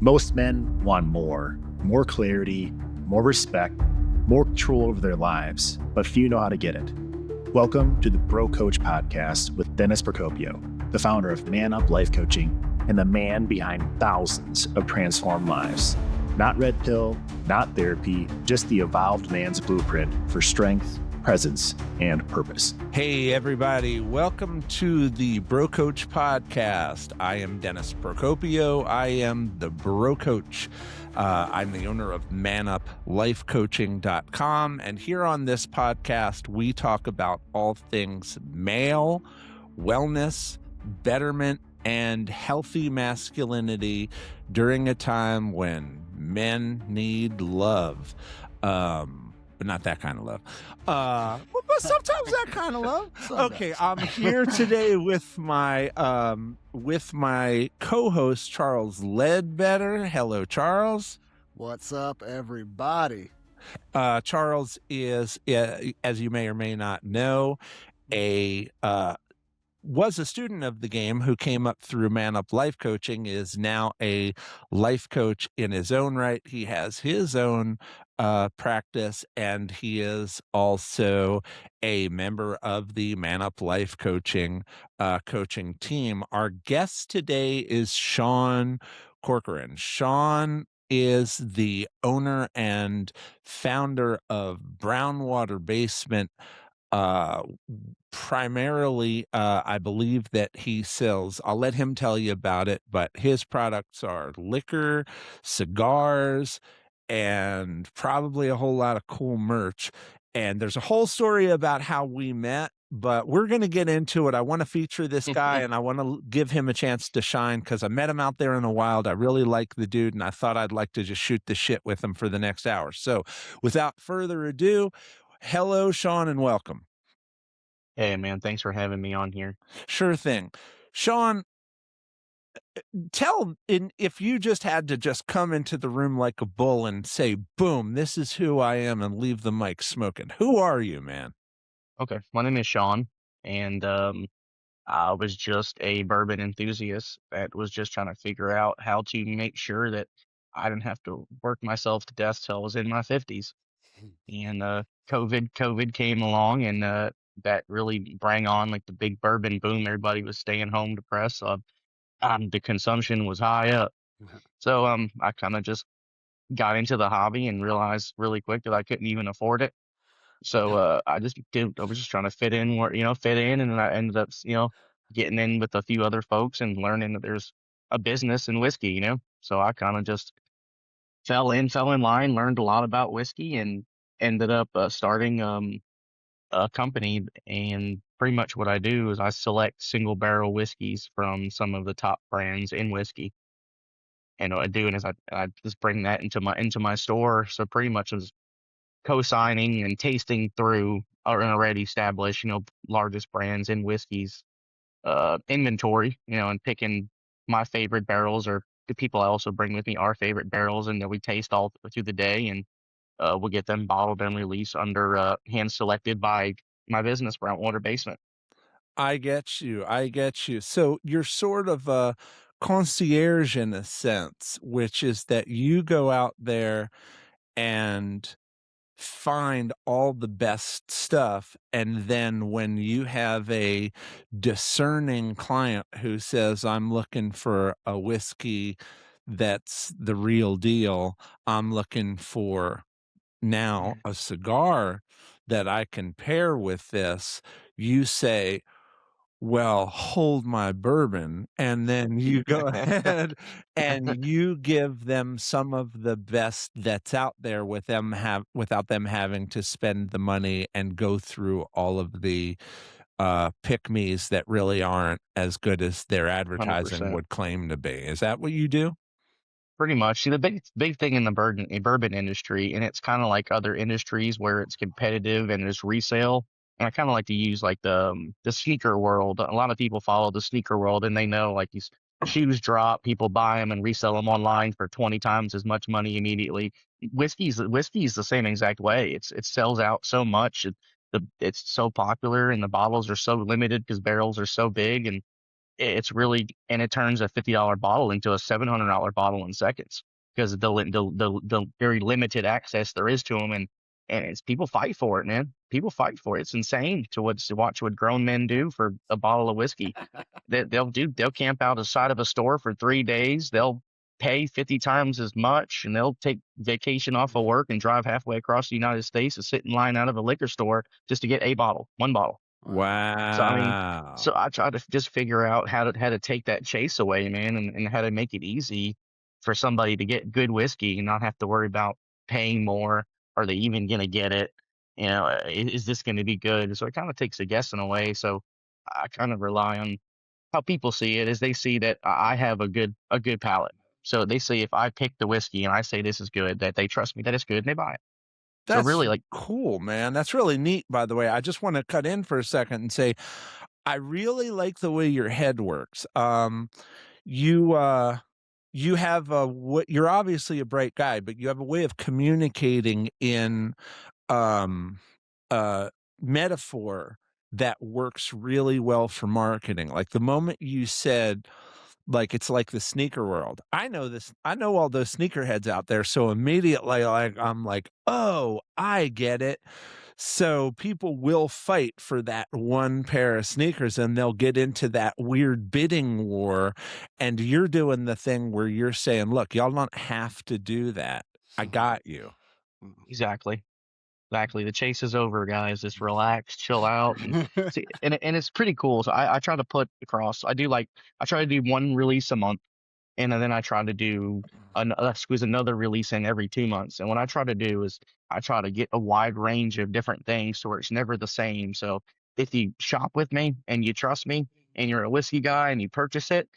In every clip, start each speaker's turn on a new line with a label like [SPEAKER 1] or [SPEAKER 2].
[SPEAKER 1] Most men want more clarity, more respect, more control over their lives, but few know how to get it. Welcome to the Bro Coach Podcast with Dennis Procopio, the founder of Man Up Life Coaching and the man behind thousands of transformed lives. Not red pill, not therapy, just the evolved man's blueprint for strength, presence, and purpose.
[SPEAKER 2] Hey, everybody. Welcome to the Bro Coach Podcast. I am Dennis Procopio. I am the Bro Coach. I'm the owner of manuplifecoaching.com. And here on this podcast, we talk about all things male, wellness, betterment, and healthy masculinity during a time when men need love. But not that kind of love. But sometimes that kind of love. Okay, I'm here today with my co-host Charles Ledbetter. Hello, Charles.
[SPEAKER 3] What's up, everybody?
[SPEAKER 2] Charles is, as you may or may not know, was a student of the game who came up through Man Up Life Coaching, is now a life coach in his own right. He has his own practice, and he is also a member of the Man Up Life Coaching coaching team. Our guest today is Sean Corcoran. Sean is the owner and founder of Brownwater Basement. Primarily, I believe that he sells, I'll let him tell you about it, but his products are liquor, cigars, and probably a whole lot of cool merch. And there's a whole story about how we met, but we're going to get into it. I want to feature this guy and I want to give him a chance to shine because I met him out there in the wild. I really like the dude and I thought I'd like to just shoot the shit with him for the next hour. So without further ado, hello, Sean, and welcome.
[SPEAKER 4] Hey, man, thanks for having me on here.
[SPEAKER 2] Sure thing. Sean, if you just had to just come into the room like a bull and say, boom, this is who I am, and leave the mic smoking. Who are you, man?
[SPEAKER 4] Okay, my name is Sean, and I was just a bourbon enthusiast that was just trying to figure out how to make sure that I didn't have to work myself to death till I was in my 50s. And COVID came along, and that really brought on like the big bourbon boom. Everybody was staying home depressed, so the consumption was high up. So I kind of just got into the hobby and realized really quick that I couldn't even afford it. So I was just trying to fit in, and I ended up getting in with a few other folks and learning that there's a business in whiskey. So I kind of just fell in line, learned a lot about whiskey, and ended up starting a company. And pretty much what I do is I select single barrel whiskeys from some of the top brands in whiskey. And what I do is I just bring that into my store. So pretty much is co-signing and tasting through our already established, largest brands in whiskeys inventory, and picking my favorite barrels, or the people I also bring with me our favorite barrels, and then we taste all through the day, and we'll get them bottled and released under hand selected by my business, Brownwater Basement.
[SPEAKER 2] I get you. So you're sort of a concierge in a sense, which is that you go out there and find all the best stuff. And then when you have a discerning client who says, I'm looking for a whiskey that's the real deal, I'm looking for now a cigar that I can pair with this, you say, well, hold my bourbon, and then you go ahead and you give them some of the best that's out there without them having to spend the money and go through all of the pick-me's that really aren't as good as their advertising
[SPEAKER 4] 100%.
[SPEAKER 2] would claim to be. Is that what you do?
[SPEAKER 4] Pretty much. See, the big thing in the bourbon industry, and it's kind of like other industries where it's competitive and there's resale. And I kind of like to use like the sneaker world. A lot of people follow the sneaker world, and they know like these shoes drop, people buy them and resell them online for 20 times as much money immediately. Whiskey's the same exact way. It sells out so much. It's so popular, and the bottles are so limited because barrels are so big, and it's really, and it turns a $50 bottle into a $700 bottle in seconds because of the very limited access there is to them. And it's, people fight for it, man. People fight for it. It's insane to watch what grown men do for a bottle of whiskey. They'll camp out the side of a store for 3 days. They'll pay 50 times as much, and they'll take vacation off of work and drive halfway across the United States to sit in line out of a liquor store just to get one bottle. So I mean, so
[SPEAKER 2] Wow.
[SPEAKER 4] I try to just figure out how to take that chase away, man, and how to make it easy for somebody to get good whiskey and not have to worry about paying more. Are they even gonna get it? You know, is this gonna be good? So it kind of takes the guessing away. So I kind of rely on how people see it. Is they see that I have a good palate. So they see if I pick the whiskey and I say this is good, that they trust me that it's good and they buy it. So
[SPEAKER 2] That's
[SPEAKER 4] really, like,
[SPEAKER 2] cool, man. That's really neat, by the way. I just want to cut in for a second and say, I really like the way your head works. You you have a you're obviously a bright guy, but you have a way of communicating in um uh metaphor that works really well for marketing. Like the moment you said, like, it's like the sneaker world. I know this. I know all those sneakerheads out there. So immediately, like, I'm like, oh, I get it. So people will fight for that one pair of sneakers and they'll get into that weird bidding war. And you're doing the thing where you're saying, look, y'all don't have to do that. I got you.
[SPEAKER 4] exactly. Exactly. The chase is over, guys. Just relax, chill out, and see. And it's pretty cool. So I try to put across. I try to do one release a month, and then I try to do squeeze another release in every 2 months. And what I try to do is I try to get a wide range of different things so it's never the same. So if you shop with me and you trust me and you're a whiskey guy and you purchase it,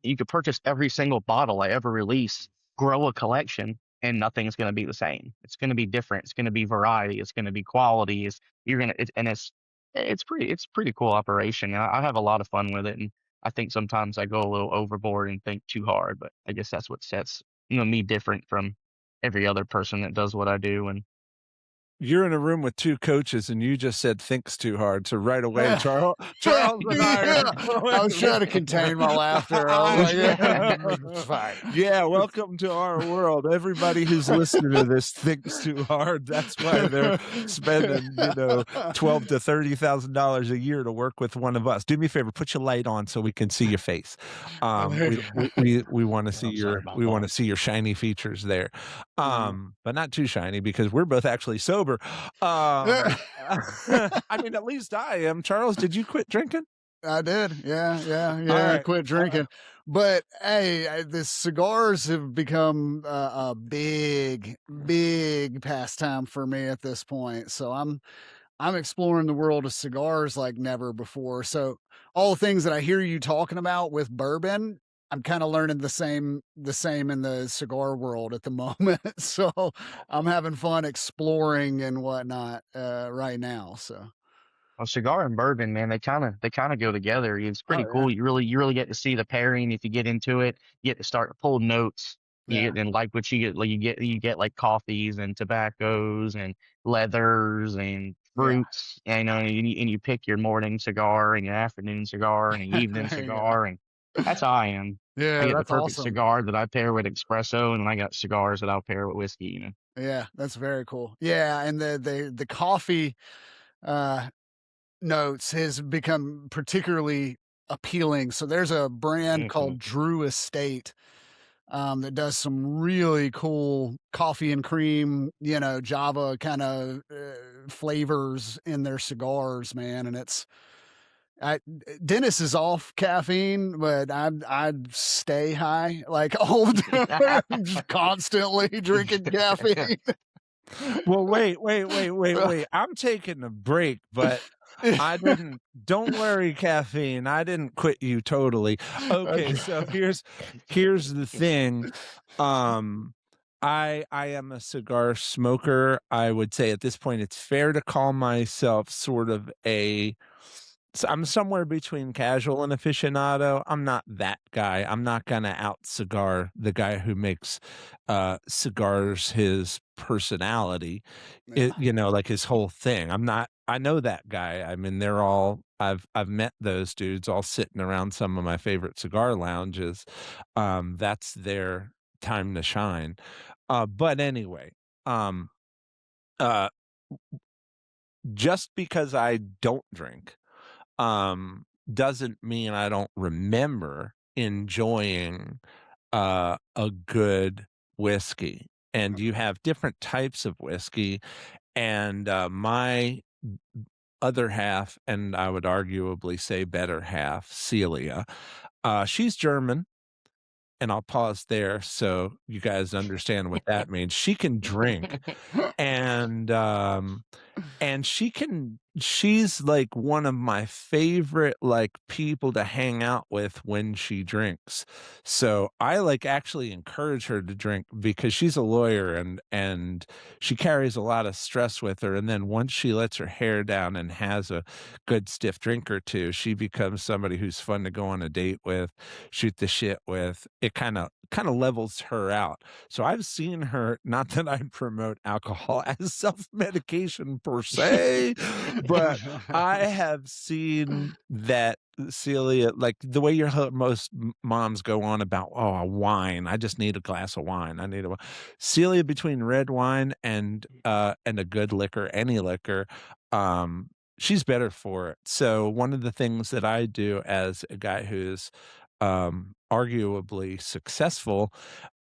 [SPEAKER 4] you could purchase every single bottle I ever release, grow a collection, and nothing's going to be the same. It's going to be different. It's going to be variety. It's going to be quality. And it's pretty cool operation. I have a lot of fun with it, and I think sometimes I go a little overboard and think too hard, but I guess that's what sets me different from every other person that does what I do. And
[SPEAKER 2] You're in a room with two coaches and you just said thinks too hard. So right away, Charles and I
[SPEAKER 3] Yeah.
[SPEAKER 2] are going.
[SPEAKER 3] I was trying to contain my laughter. I was like, yeah, it's fine.
[SPEAKER 2] Yeah, welcome to our world. Everybody who's listening to this thinks too hard. That's why they're spending, $12,000 to $30,000 a year to work with one of us. Do me a favor, put your light on so we can see your face. We want to see your shiny features there, but not too shiny because we're both actually sober. I mean, at least I am. Charles, did you quit drinking?
[SPEAKER 3] I did. Yeah.
[SPEAKER 2] All
[SPEAKER 3] I
[SPEAKER 2] right.
[SPEAKER 3] quit drinking. But hey, the cigars have become a big pastime for me at this point. So I'm exploring the world of cigars like never before. So all the things that I hear you talking about with bourbon, I'm kind of learning the same in the cigar world at the moment. So I'm having fun exploring and whatnot right now. So
[SPEAKER 4] a cigar and bourbon, man, they kind of go together. It's pretty
[SPEAKER 3] oh
[SPEAKER 4] cool. You really get to see the pairing if you get into it. You get to start to pull notes. You
[SPEAKER 3] yeah,
[SPEAKER 4] get, and like what you get, like you get like coffees and tobaccos and leathers and
[SPEAKER 3] yeah,
[SPEAKER 4] fruits. And you pick your morning cigar and your afternoon cigar and your evening
[SPEAKER 3] there you go.
[SPEAKER 4] cigar, and that's how I am. I
[SPEAKER 3] Yeah,
[SPEAKER 4] get the
[SPEAKER 3] that's
[SPEAKER 4] perfect
[SPEAKER 3] awesome.
[SPEAKER 4] cigar that I pair with espresso, and then I got cigars that I'll pair with whiskey.
[SPEAKER 3] Yeah, that's very cool. Yeah, and the coffee uh notes has become particularly appealing. So there's a brand
[SPEAKER 4] Mhm.
[SPEAKER 3] called Drew Estate that does some really cool coffee and cream, Java kind of flavors in their cigars, man. And Dennis is off caffeine, but I'd stay high like all the time, just constantly drinking caffeine.
[SPEAKER 2] Well, wait. I'm taking a break, but don't worry, caffeine. I didn't quit you totally. Okay, so here's the thing. I am a cigar smoker. I would say at this point it's fair to call myself sort of I'm somewhere between casual and aficionado. I'm not that guy. I'm not gonna out cigar the guy who makes cigars his personality.
[SPEAKER 3] Yeah.
[SPEAKER 2] Like his whole thing. I'm not I know that guy. I mean, they're all I've met those dudes all sitting around some of my favorite cigar lounges. That's their time to shine. But anyway, um, uh, just because I don't drink, doesn't mean I don't remember enjoying a good whiskey. And you have different types of whiskey, and my other half, and I would arguably say better half, Celia, she's German, and I'll pause there so you guys understand what that means. She can drink, and she's like one of my favorite like people to hang out with when she drinks. So I like actually encourage her to drink because she's a lawyer, and she carries a lot of stress with her. And then once she lets her hair down and has a good stiff drink or two, she becomes somebody who's fun to go on a date with, shoot the shit with. It kind of levels her out. So I've seen her, not that I promote alcohol as self-medication per se, but I have seen that Celia, like the way most moms go on about, oh, a wine. I just need a glass of wine. I need a Celia, between red wine and a good liquor, any liquor, she's better for it. So one of the things that I do as a guy who's arguably successful,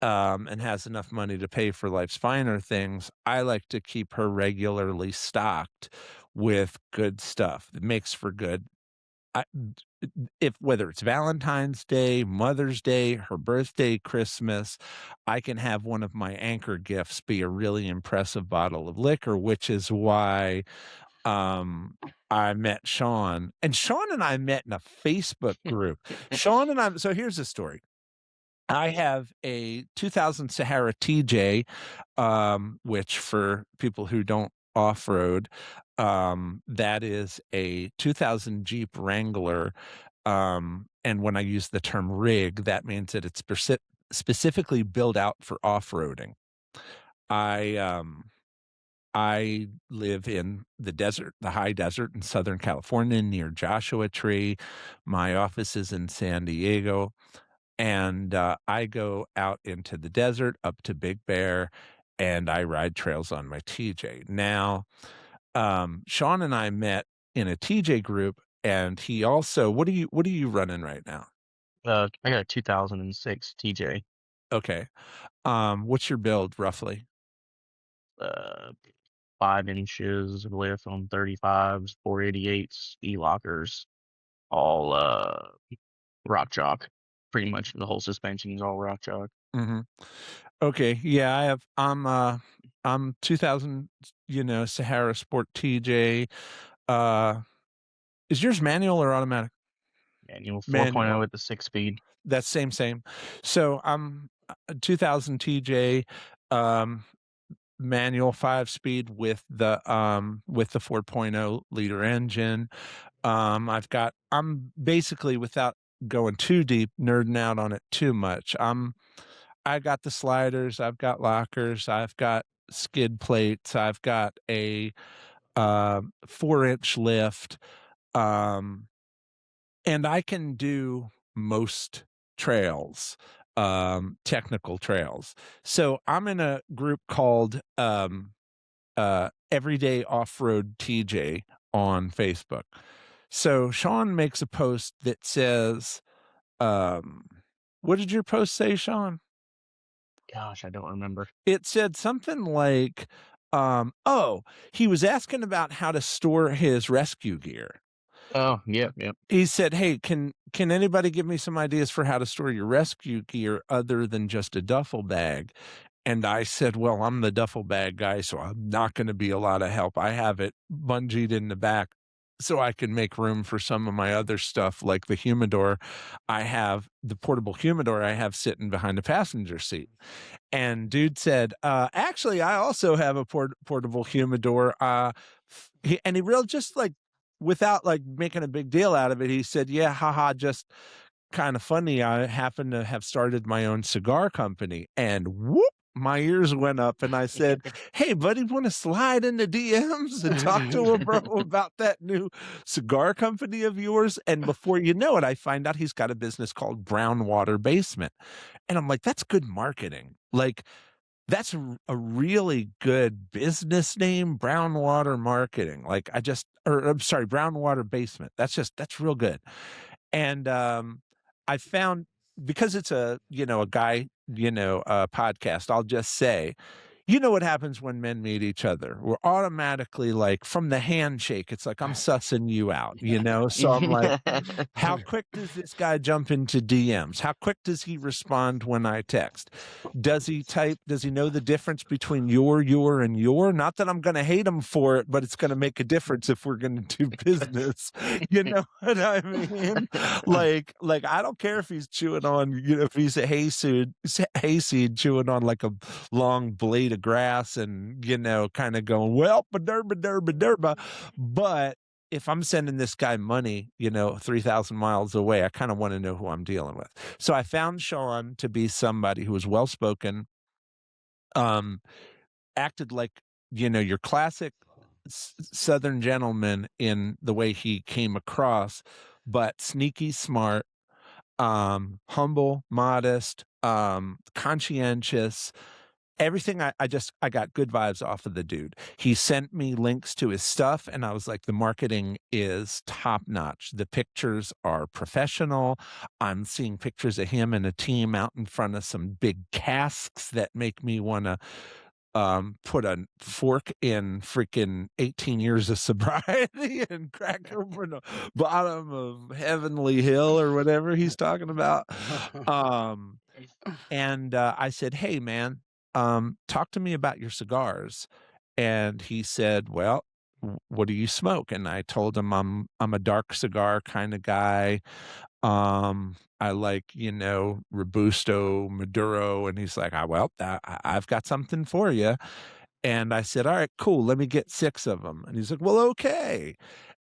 [SPEAKER 2] and has enough money to pay for life's finer things, I like to keep her regularly stocked with good stuff that makes for good. I, if whether it's Valentine's Day, Mother's Day, her birthday, Christmas, I can have one of my anchor gifts be a really impressive bottle of liquor, which is why I met Sean, and Sean and I met in a Facebook group. Sean and I, so here's the story. I have a 2000 Sahara TJ, which for people who don't off-road, that is a 2000 Jeep Wrangler. And when I use the term rig, that means that it's specifically built out for off-roading. I live in the desert, the high desert in Southern California near Joshua Tree. My office is in San Diego, and I go out into the desert up to Big Bear, and I ride trails on my TJ. Now, Sean and I met in a TJ group, and he also, what are you running right now?
[SPEAKER 4] I got a 2006 TJ.
[SPEAKER 2] Okay. What's your build roughly?
[SPEAKER 4] 5 inches width on 35s, 488s, E-lockers, all rock chalk. Pretty much the whole suspension is all rock chalk.
[SPEAKER 2] Mm-hmm. Okay, yeah, I'm 2000, Sahara Sport TJ. Is yours manual or automatic?
[SPEAKER 4] Manual 4.0
[SPEAKER 2] Manual.
[SPEAKER 4] with the 6-speed.
[SPEAKER 2] That's same. So I'm a 2000 TJ, manual 5-speed with the 4.0 liter engine. I'm basically, without going too deep, nerding out on it too much. I got the sliders, I've got lockers, I've got skid plates, I've got a 4-inch lift, and I can do most trails, technical trails. So I'm in a group called Everyday Off-Road TJ on Facebook. So Sean makes a post that says, what did your post say, Sean?
[SPEAKER 4] Gosh, I don't remember.
[SPEAKER 2] It said something like, he was asking about how to store his rescue gear.
[SPEAKER 4] Oh, yeah.
[SPEAKER 2] He said, hey, can anybody give me some ideas for how to store your rescue gear other than just a duffel bag? And I said, well, I'm the duffel bag guy, so I'm not going to be a lot of help. I have it bungeed in the back so I can make room for some of my other stuff, like the humidor. I have the portable humidor I have sitting behind the passenger seat. And dude said, actually, I also have a portable humidor. And he really just like, without like making a big deal out of it, he said, yeah, haha, just kind of funny. I happen to have started my own cigar company, and whoop, my ears went up and I said, "Hey, buddy, want to slide into DMs and talk to a bro about that new cigar company of yours?" And before you know it, I find out he's got a business called Brown Water Basement. And I'm like, that's good marketing. Like, that's a really good business name, Brown Water Marketing. Like, I'm sorry, Brown Water Basement. That's real good. And I found, because it's a guy, podcast, I'll just say, what happens when men meet each other? We're automatically like, from the handshake, it's like, I'm sussing you out, So I'm like, how quick does this guy jump into DMs? How quick does he respond when I text? Does he know the difference between your, and your? Not that I'm going to hate him for it, but it's going to make a difference if we're going to do business. You know what I mean? Like I don't care if he's chewing on, if he's a hayseed chewing on like a long blade of grass and, kind of going, well, ba-derba. But if I'm sending this guy money, 3,000 miles away, I kind of want to know who I'm dealing with. So I found Sean to be somebody who was well-spoken, acted like, your classic Southern gentleman in the way he came across, but sneaky smart, humble, modest, conscientious. Everything. I got good vibes off of the dude. He sent me links to his stuff and I was like, the marketing is top notch. The pictures are professional. I'm seeing pictures of him and a team out in front of some big casks that make me want to put a fork in freaking 18 years of sobriety and crack open the bottom of Heavenly Hill or whatever he's talking about. And I said, "Hey, man, talk to me about your cigars." And he said, "Well, what do you smoke?" And I told him I'm a dark cigar kind of guy. I like, Robusto, Maduro. And he's like, I've got something for you. And I said, all right, cool. Let me get 6 of them. And he's like, well, okay.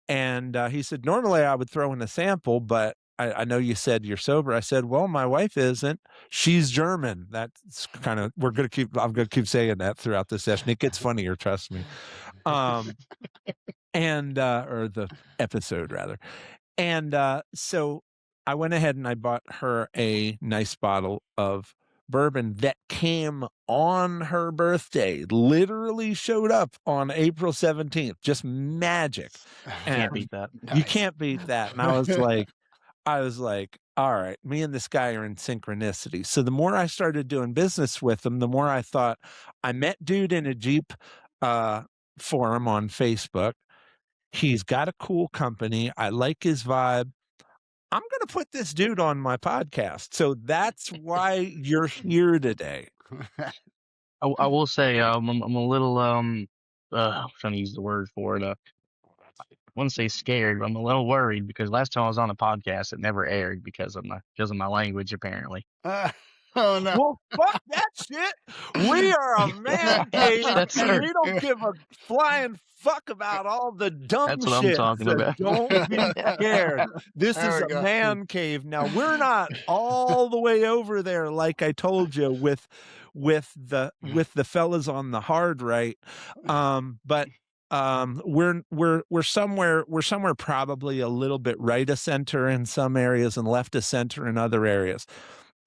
[SPEAKER 2] And he said, normally I would throw in a sample, but I know you said you're sober. I said, well, my wife isn't. She's German. That's kind of, I'm going to keep saying that throughout the session. It gets funnier, trust me. And, or the episode rather. And so I went ahead and I bought her a nice bottle of bourbon that came on her birthday, literally showed up on April 17th, just magic.
[SPEAKER 4] Can't beat that.
[SPEAKER 2] You can't beat that. And I was like, all right, me and this guy are in synchronicity. So the more I started doing business with him, the more I thought, I met dude in a Jeep forum on Facebook. He's got a cool company. I like his vibe. I'm going to put this dude on my podcast. So that's why you're here today.
[SPEAKER 4] I will say, I'm a little, I'm trying to use the word for it. I wouldn't say scared, but I'm a little worried because last time I was on a podcast, it never aired because of my language, apparently.
[SPEAKER 3] Oh no!
[SPEAKER 2] Well, fuck that shit. We are a man cave.
[SPEAKER 4] That's
[SPEAKER 2] And we don't give a flying fuck about all the dumb
[SPEAKER 4] That's what
[SPEAKER 2] shit.
[SPEAKER 4] I'm talking
[SPEAKER 2] So
[SPEAKER 4] about.
[SPEAKER 2] don't be scared. This
[SPEAKER 3] There
[SPEAKER 2] is
[SPEAKER 3] we
[SPEAKER 2] a
[SPEAKER 3] go.
[SPEAKER 2] man cave. Now we're not all the way over there, like I told you, with the fellas on the hard right. But we're somewhere probably a little bit right of center in some areas and left of center in other areas.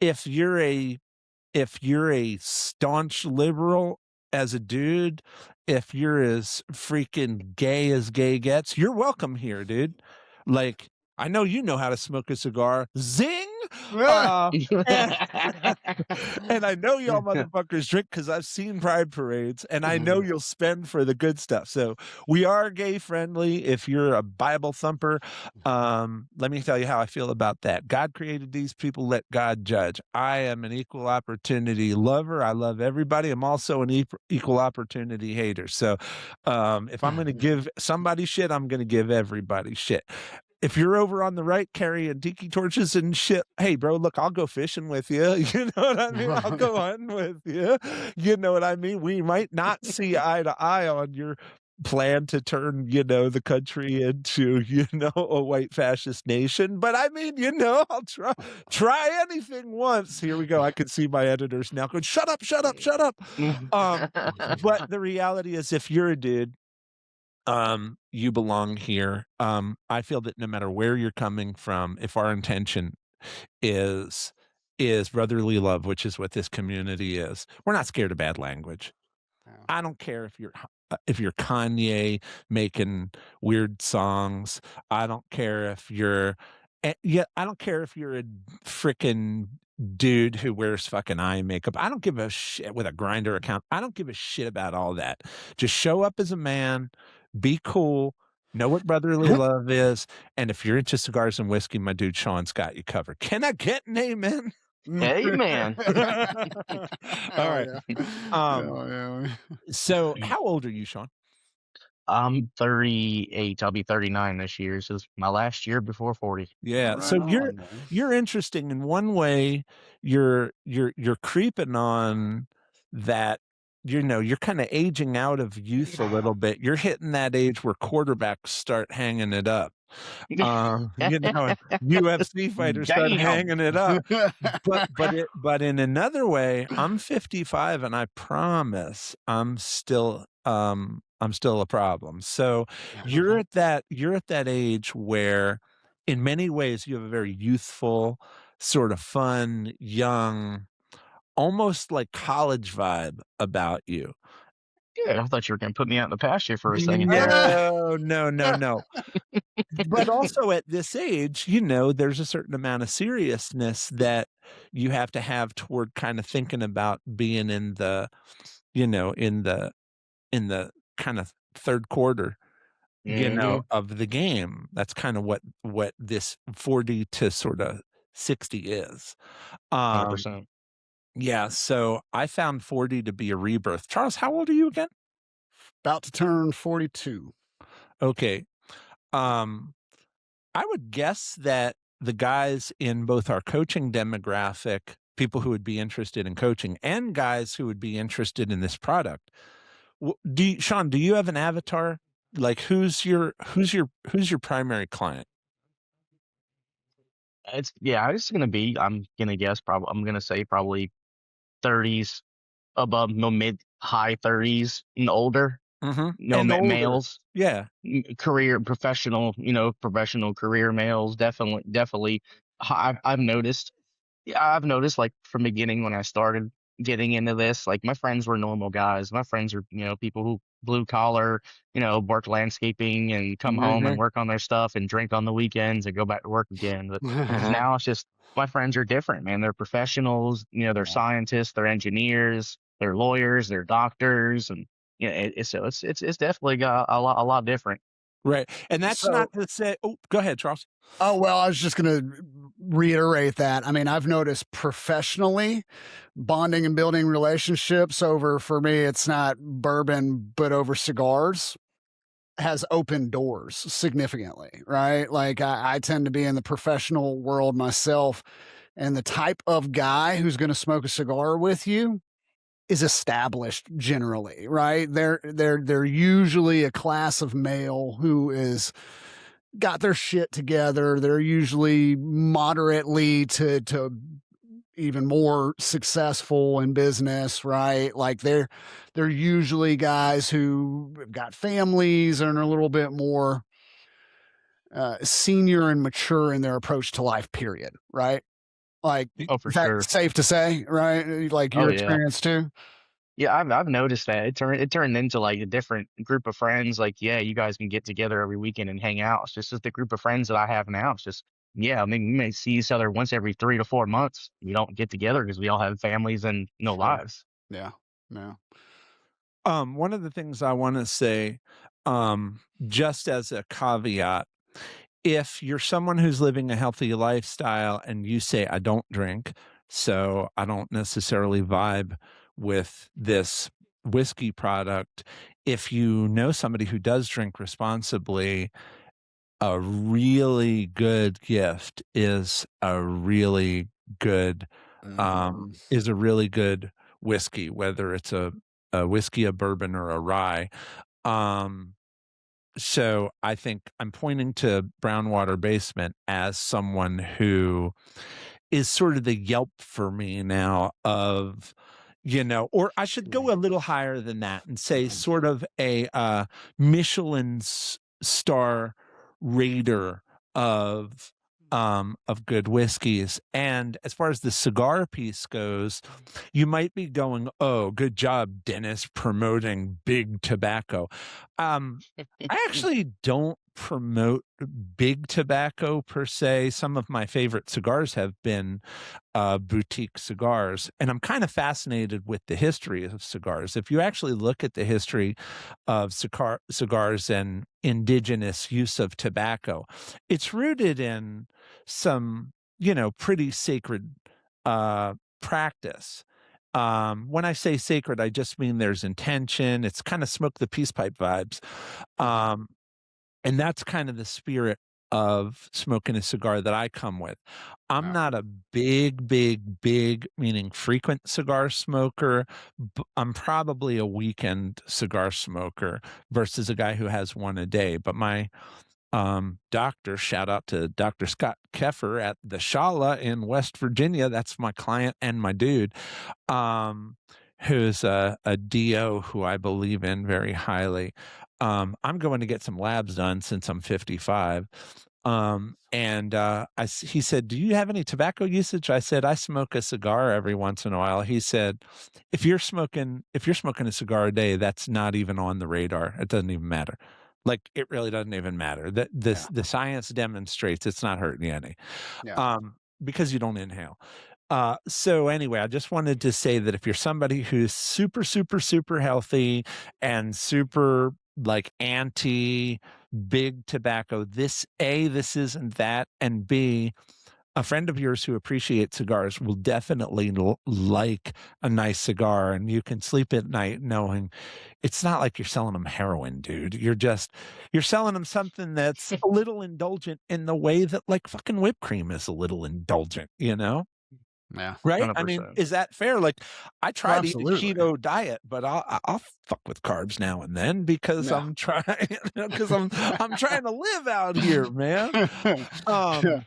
[SPEAKER 2] If you're a staunch liberal as a dude, if you're as freaking gay as gay gets, you're welcome here, dude. Like, I know you know how to smoke a cigar. Zing! And I know y'all motherfuckers drink because I've seen pride parades, and I know you'll spend for the good stuff. So we are gay friendly. If you're a Bible thumper, let me tell you how I feel about that. God created these people, let God judge. I am an equal opportunity lover. I love everybody. I'm also an equal opportunity hater. So if I'm going to give somebody shit, I'm going to give everybody shit. If you're over on the right carrying tiki torches and shit, hey, bro, look, I'll go fishing with you. You know what I mean? I'll go hunting with you. You know what I mean? We might not see eye to eye on your plan to turn, the country into, a white fascist nation. But I mean, I'll try anything once. Here we go. I can see my editors now going, shut up, shut up, shut up. But the reality is, if you're a dude, you belong here. I feel that no matter where you're coming from, if our intention is brotherly love, which is what this community is, we're not scared of bad language. I don't care if you're Kanye making weird songs. I don't care if you're I don't care if you're a freaking dude who wears fucking eye makeup. I don't give a shit with a grinder account. I don't give a shit about all that. Just show up as a man, be cool, know what brotherly love is, and if you're into cigars and whiskey, my dude Sean's got you covered. Can I get an amen?
[SPEAKER 4] Amen.
[SPEAKER 2] All right.
[SPEAKER 3] Yeah.
[SPEAKER 2] So how old are you, Sean?
[SPEAKER 4] I'm 38. I'll be 39 this year. So it's my last year before 40.
[SPEAKER 2] Yeah.
[SPEAKER 3] Right
[SPEAKER 2] So
[SPEAKER 3] on, man.
[SPEAKER 2] you're interesting in one way. You're creeping on that. You're kind of aging out of youth a little bit. You're hitting that age where quarterbacks start hanging it up. UFC fighters start
[SPEAKER 4] Damn.
[SPEAKER 2] hanging it up. But in another way, I'm 55 and I promise I'm still a problem. So you're at that age where in many ways you have a very youthful, sort of fun, young, almost like college vibe about you.
[SPEAKER 4] Yeah, I thought you were going to put me out in the pasture for a second.
[SPEAKER 2] No. But also at this age, there's a certain amount of seriousness that you have to have toward kind of thinking about being in the, in the kind of third quarter, of the game. That's kind of what this 40 to sort of 60 is.
[SPEAKER 4] 100%.
[SPEAKER 2] Yeah. So I found 40 to be a rebirth. Charles, how old are you again?
[SPEAKER 3] About to turn 42.
[SPEAKER 2] Okay. I would guess that the guys in both our coaching demographic, people who would be interested in coaching, and guys who would be interested in this product. Sean, do you have an avatar? Like who's your primary client?
[SPEAKER 4] It's I'm gonna guess probably I'm gonna say probably 30s above, no, mid high 30s and older.
[SPEAKER 2] And older.
[SPEAKER 4] Males.
[SPEAKER 2] Yeah.
[SPEAKER 4] Career professional career males, definitely. I've noticed like from the beginning when I started getting into this, like my friends were normal guys. My friends are, people who blue collar, work landscaping and come home and work on their stuff and drink on the weekends and go back to work again. But now it's just my friends are different, man. They're professionals, they're scientists, they're engineers, they're lawyers, they're doctors, and it's definitely got a lot different.
[SPEAKER 2] Right. And that's not to say, go ahead, Charles.
[SPEAKER 3] Oh, well, I was just going to reiterate that. I mean, I've noticed professionally bonding and building relationships over, for me, it's not bourbon, but over cigars has opened doors significantly, right? Like I tend to be in the professional world myself, and the type of guy who's going to smoke a cigar with you is established generally, right? They're usually a class of male who is got their shit together. They're usually moderately to even more successful in business, right? Like they're usually guys who have got families and are a little bit more senior and mature in their approach to life, period, right? Like,
[SPEAKER 4] For
[SPEAKER 3] is that
[SPEAKER 4] sure.
[SPEAKER 3] safe to say, right? Like your experience too?
[SPEAKER 4] Yeah, I've noticed that it turned into like a different group of friends. Like, yeah, you guys can get together every weekend and hang out. It's just the group of friends that I have now. It's just, yeah, I mean, we may see each other once every 3 to 4 months. We don't get together because we all have families and lives.
[SPEAKER 3] Yeah.
[SPEAKER 2] One of the things I want to say, just as a caveat, if you're someone who's living a healthy lifestyle and you say, I don't drink, so I don't necessarily vibe with this whiskey product. If you know somebody who does drink responsibly, a really good gift is a really good whiskey, whether it's a whiskey, a bourbon, or a rye. So I think I'm pointing to Brownwater Basement as someone who is sort of the Yelp for me now of, or I should go a little higher than that and say sort of a Michelin star raider of good whiskeys. And as far as the cigar piece goes, you might be going, oh, good job, Dennis, promoting big tobacco. I actually don't promote big tobacco per se. Some of my favorite cigars have been boutique cigars, and I'm kind of fascinated with the history of cigars. If you actually look at the history of cigars and indigenous use of tobacco, it's rooted in some, pretty sacred practice. When I say sacred, I just mean there's intention. It's kind of smoke the peace pipe vibes. And that's kind of the spirit of smoking a cigar that I come with. I'm not a big, meaning frequent cigar smoker. I'm probably a weekend cigar smoker versus a guy who has one a day. But my doctor, shout out to Dr. Scott Keffer at the Shala in West Virginia. That's my client and my dude, who's a DO who I believe in very highly. I'm going to get some labs done since I'm 55. He said, do you have any tobacco usage? I said, I smoke a cigar every once in a while. He said, if you're smoking a cigar a day, that's not even on the radar. It doesn't even matter. Like, it really doesn't even matter. The science demonstrates it's not hurting you any. Because you don't inhale. So anyway, I just wanted to say that if you're somebody who's super, super, super healthy and super like anti big tobacco, this isn't that, and B, a friend of yours who appreciates cigars will definitely like a nice cigar, and you can sleep at night knowing it's not like you're selling them heroin, dude. You're selling them something that's a little indulgent in the way that like fucking whipped cream is a little indulgent,
[SPEAKER 3] Yeah.
[SPEAKER 2] Right?
[SPEAKER 4] 100%.
[SPEAKER 2] I mean, is that fair? Like, I try to eat a
[SPEAKER 3] Absolutely.
[SPEAKER 2] keto diet, but I'll fuck with carbs now and then because I'm trying, because I'm trying to live out here, man. I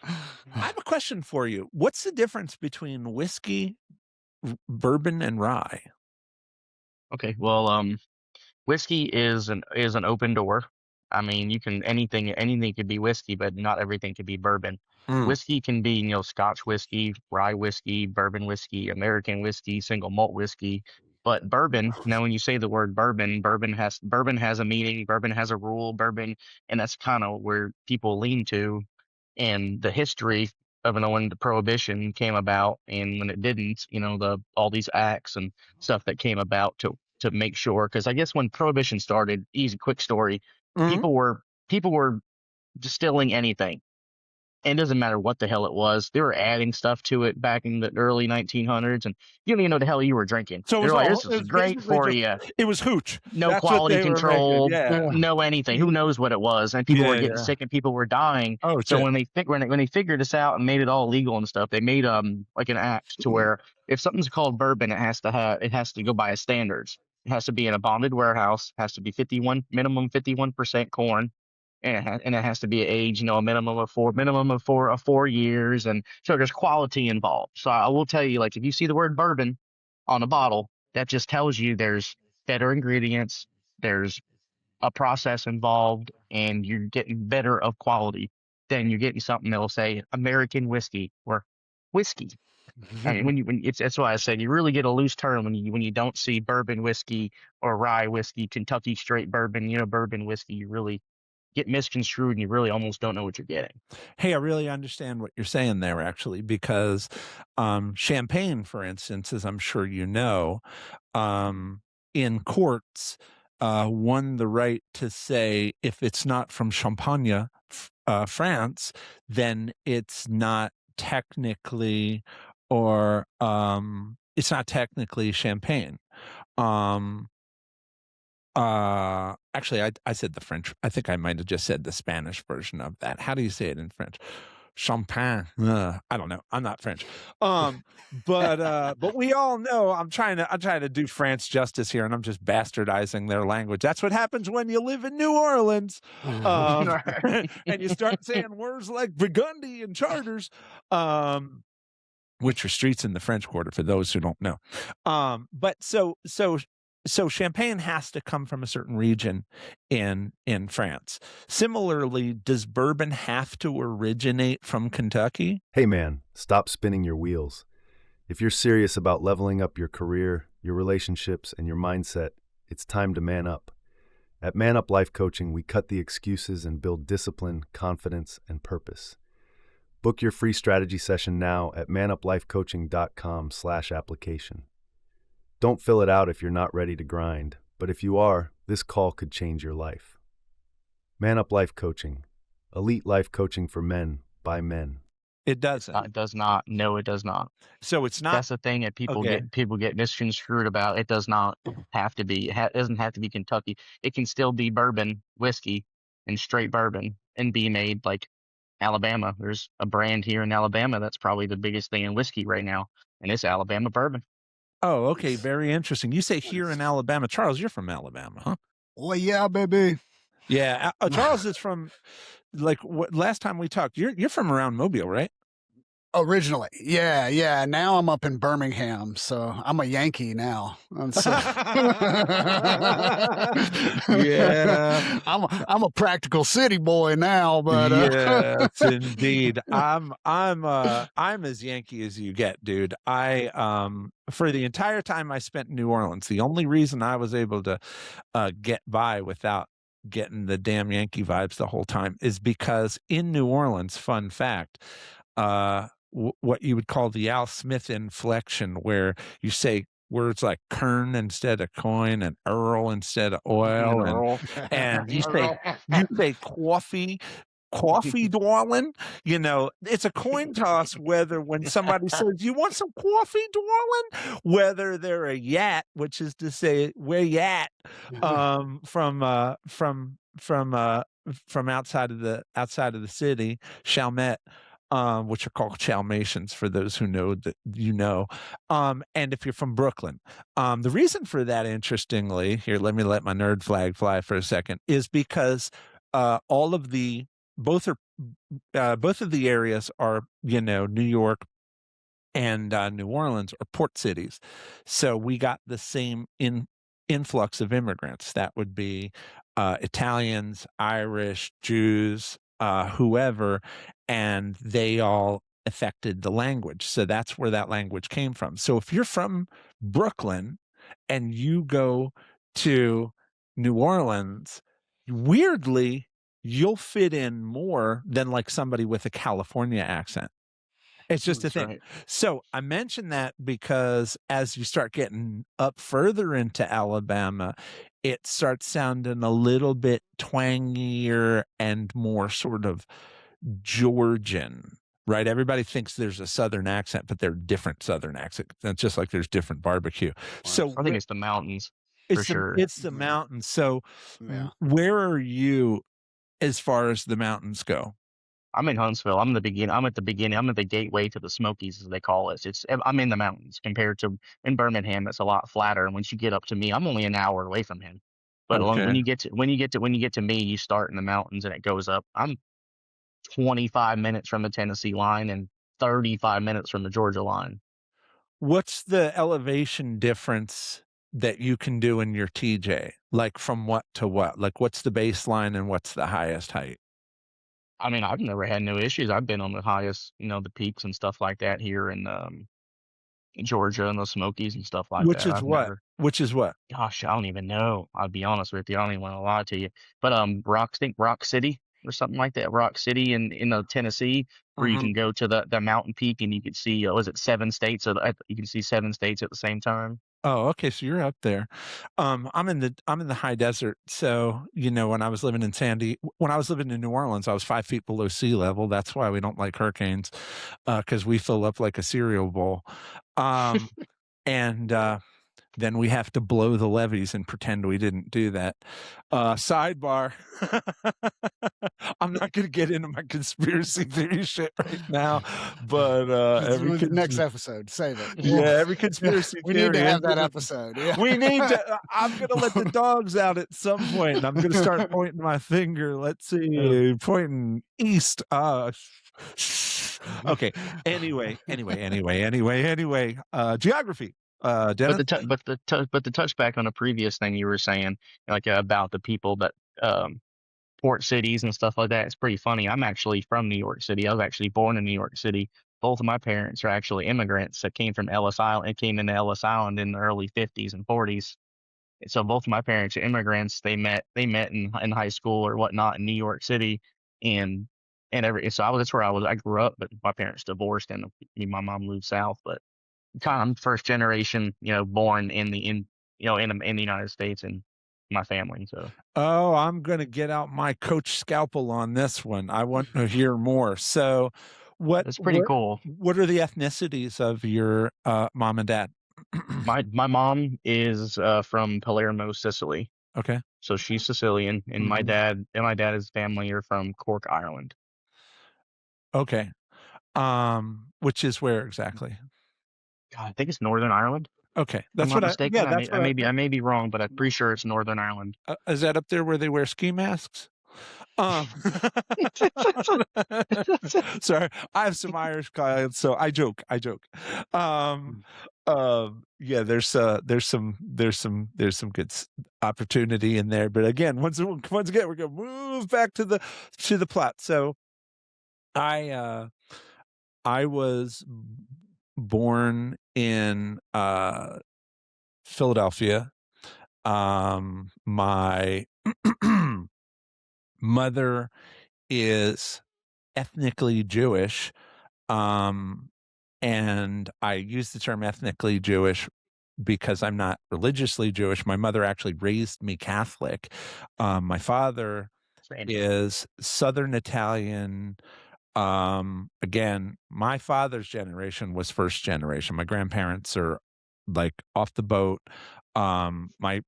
[SPEAKER 2] have a question for you. What's the difference between whiskey, bourbon, and rye?
[SPEAKER 4] Okay, well, whiskey is an open door. I mean, you can anything could be whiskey, but not everything could be bourbon. Whiskey can be, Scotch whiskey, rye whiskey, bourbon whiskey, American whiskey, single malt whiskey. But bourbon, now when you say the word bourbon has a meaning, bourbon has a rule, and that's kind of where people lean to. And the history of when the prohibition came about and when it didn't, all these acts and stuff that came about to make sure, because I guess when prohibition started, easy quick story, people were distilling anything. And it doesn't matter what the hell it was. They were adding stuff to it back in the early 1900s, and you don't even know what the hell you were drinking.
[SPEAKER 2] So
[SPEAKER 4] They're like,
[SPEAKER 2] it
[SPEAKER 4] this is
[SPEAKER 2] was
[SPEAKER 4] great for you.
[SPEAKER 2] it was hooch.
[SPEAKER 4] No
[SPEAKER 2] That's what
[SPEAKER 4] quality
[SPEAKER 2] they were making.
[SPEAKER 4] control,
[SPEAKER 2] Yeah.
[SPEAKER 4] no anything. Who knows what it was? And people were getting sick and people were dying.
[SPEAKER 2] Oh,
[SPEAKER 4] So
[SPEAKER 2] shit.
[SPEAKER 4] when they figured this out and made it all legal and stuff, they made like an act to where if something's called bourbon, it has to go by a standards. It has to be in a bonded warehouse, has to be minimum 51% corn, and it has to be age, a minimum of 4 years, and so there's quality involved. So I will tell you, like, if you see the word bourbon on a bottle, that just tells you there's better ingredients, there's a process involved, and you're getting better of quality than you're getting something that'll say American whiskey or whiskey. I mean, that's why I said you really get a loose term when you don't see bourbon whiskey or rye whiskey, Kentucky straight bourbon, bourbon whiskey. You really get misconstrued and you really almost don't know what you're getting.
[SPEAKER 2] Hey, I really understand what you're saying there, actually, because champagne, for instance, as I'm sure you know, in courts, won the right to say if it's not from Champagne, France, then it's not technically, or it's not technically champagne. Actually, I said the French. I think I might have just said the Spanish version of that. How do you say it in French? champagne. I don't know. I'm not French. But we all know I'm trying to do France justice here, and I'm just bastardizing their language. That's what happens when you live in New Orleans, and you start saying words like Burgundy and Charters, which are streets in the French Quarter for those who don't know. But so champagne has to come from a certain region in France. Similarly, does bourbon have to originate from Kentucky?
[SPEAKER 5] Hey man, stop spinning your wheels. If you're serious about leveling up your career, your relationships, and your mindset, it's time to man up. At Man Up Life Coaching, we cut the excuses and build discipline, confidence, and purpose. Book your free strategy session now at manuplifecoaching.com/application. Don't fill it out if you're not ready to grind, but if you are, this call could change your life. Man Up Life Coaching, elite life coaching for men by men.
[SPEAKER 2] It doesn't.
[SPEAKER 4] It does not. No, it does not.
[SPEAKER 2] So it's not.
[SPEAKER 4] That's the thing that people get misconstrued about. It does not have to be. It doesn't have to be Kentucky. It can still be bourbon whiskey and straight bourbon and be made like Alabama. There's a brand here in Alabama that's probably the biggest thing in whiskey right now, and it's Alabama bourbon.
[SPEAKER 2] Oh, okay. Very interesting. You say here in Alabama. Charles, you're from Alabama, huh?
[SPEAKER 3] Well, yeah, baby.
[SPEAKER 2] Yeah. Charles is from, like, last time we talked, you're from around Mobile, right?
[SPEAKER 3] Originally, yeah. Now I'm up in Birmingham, so I'm a Yankee now. And so
[SPEAKER 2] Yeah.
[SPEAKER 3] I'm a practical city boy now, but
[SPEAKER 2] yes, indeed. I'm as Yankee as you get, dude. For the entire time I spent in New Orleans, the only reason I was able to get by without getting the damn Yankee vibes the whole time is because in New Orleans, fun fact, what you would call the Al Smith inflection, where you say words like kern instead of coin and Earl instead of oil, and you say coffee, darling. You know, it's a coin toss whether when somebody says, "You want some coffee, darling?" whether they're a yat, which is to say, "Where yat?" from outside of the city, Chalmette. Which are called Chalmatians for those who know that you know. And if you're from Brooklyn, the reason for that, interestingly, here, let me let my nerd flag fly for a second, is because both of the areas are, New York and New Orleans are port cities. So we got the same influx of immigrants. That would be Italians, Irish, Jews, whoever, and they all affected the language. So that's where that language came from. So if you're from Brooklyn and you go to New Orleans, weirdly, you'll fit in more than like somebody with a California accent. It's just a thing. Right. So I mention that because as you start getting up further into Alabama, it starts sounding a little bit twangier and more sort of Georgian, right? Everybody thinks there's a Southern accent, but they're different Southern accents. It's just like there's different barbecue. So
[SPEAKER 4] I think it's the mountains for sure.
[SPEAKER 2] It's the mountains. So where are you as far as the mountains go?
[SPEAKER 4] I'm in Huntsville. I'm at the beginning. I'm at the gateway to the Smokies, as they call it. I'm in the mountains compared to in Birmingham. It's a lot flatter. And once you get up to me, I'm only an hour away from him. But when you get to me, you start in the mountains and it goes up. I'm 25 minutes from the Tennessee line and 35 minutes from the Georgia line.
[SPEAKER 2] What's the elevation difference that you can do in your TJ? Like from what to what? Like what's the baseline and what's the highest height?
[SPEAKER 4] I mean, I've never had no issues. I've been on the highest, the peaks and stuff like that here in Georgia and the Smokies and stuff like that.
[SPEAKER 2] Which is what?
[SPEAKER 4] Gosh, I don't even know. I'll be honest with you. I don't even want to lie to you. But Rock City or something like that. Rock City in Tennessee, where you can go to the mountain peak and you can see, was it 7 states? You can see 7 states at the same time.
[SPEAKER 2] Oh, okay. So you're up there. I'm in the high desert. So, when I was living in New Orleans, I was 5 feet below sea level. That's why we don't like hurricanes, because we fill up like a cereal bowl. then we have to blow the levees and pretend we didn't do that. Sidebar. I'm not going to get into my conspiracy theory shit right now, but
[SPEAKER 3] next episode, save it.
[SPEAKER 2] every conspiracy
[SPEAKER 3] we
[SPEAKER 2] theory
[SPEAKER 3] need to have that episode. Yeah.
[SPEAKER 2] We need to. I'm going to let the dogs out at some point, and I'm going to start pointing my finger. Let's see, pointing east. Okay. Anyway. Geography. Dennis?
[SPEAKER 4] But the touchback on a previous thing you were saying, like about the people that port cities and stuff like that, it's pretty funny. I'm actually from New York City. I was actually born in New York City. Both of my parents are actually immigrants that came from Ellis Island and came into Ellis Island in the early 50s and 40s. So both of my parents are immigrants. They met in high school or whatnot in New York City, and that's where I grew up. But my parents divorced, and my mom moved south. But kind of first generation, born in the United States and my family. So
[SPEAKER 2] I'm gonna get out my coach scalpel on this one. I want to hear more. So
[SPEAKER 4] it's pretty cool.
[SPEAKER 2] What are the ethnicities of your mom and dad?
[SPEAKER 4] My mom is from Palermo, Sicily.
[SPEAKER 2] Okay.
[SPEAKER 4] So she's Sicilian, and my dad's family are from Cork, Ireland.
[SPEAKER 2] Okay. Which is where exactly?
[SPEAKER 4] God, I think it's Northern Ireland.
[SPEAKER 2] Okay,
[SPEAKER 4] that's what mistaken. Yeah, that's I may be wrong, but I'm pretty sure it's Northern Ireland.
[SPEAKER 2] Is that up there where they wear ski masks? Sorry, I have some Irish clients, so I joke. Yeah, there's some good opportunity in there, but again, once again, we're gonna move back to the plot. So, I was born in Philadelphia. My mother is ethnically Jewish, and I use the term ethnically Jewish because I'm not religiously Jewish. My mother actually raised me Catholic. My father is Southern Italian. Again, my father's generation was first generation. My grandparents are like off the boat. My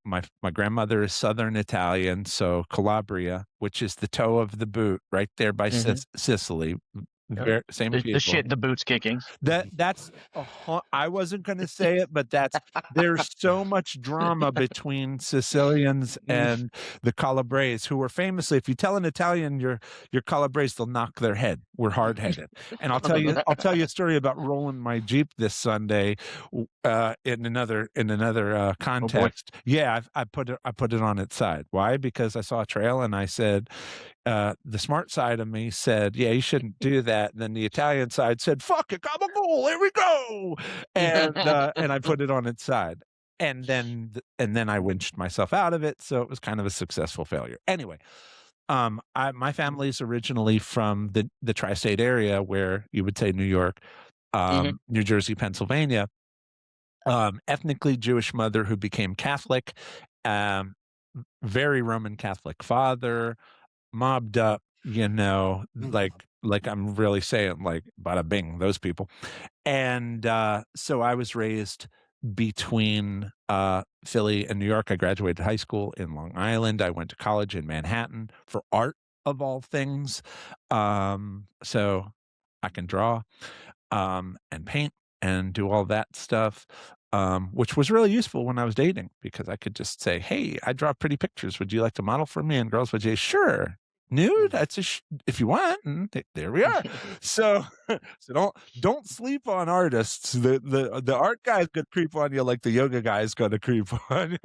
[SPEAKER 2] grandmother is Southern Italian, so Calabria, which is the toe of the boot right there by Sicily. Same people.
[SPEAKER 4] The boot's kicking.
[SPEAKER 2] That's I wasn't going to say it, but there's so much drama between Sicilians and the Calabrese, who were famously, if you tell an Italian you're Calabrese, they'll knock their head. We're hard-headed. And I'll tell you a story about rolling my Jeep this Sunday in another context. I put it on its side. Why? Because I saw a trail and I said, the smart side of me said, yeah, you shouldn't do that. And then the Italian side said, fuck it, gabagool, here we go. And I put it on its side. And then I winched myself out of it. So it was kind of a successful failure. Anyway, my family's originally from the tri-state area, where you would say New York, New Jersey, Pennsylvania. Ethnically Jewish mother who became Catholic, very Roman Catholic father, mobbed up, like I'm really saying, like bada bing, those people. And so I was raised between Philly and New York. I graduated high school in Long Island. I went to college in Manhattan for art, of all things. So I can draw and paint and do all that stuff, which was really useful when I was dating, because I could just say, hey, I draw pretty pictures. Would you like to model for me? And girls would say, sure. Nude, that's if you want. And there we are. So don't sleep on artists. The art guy's gonna creep on you like the yoga guy's gonna creep on you.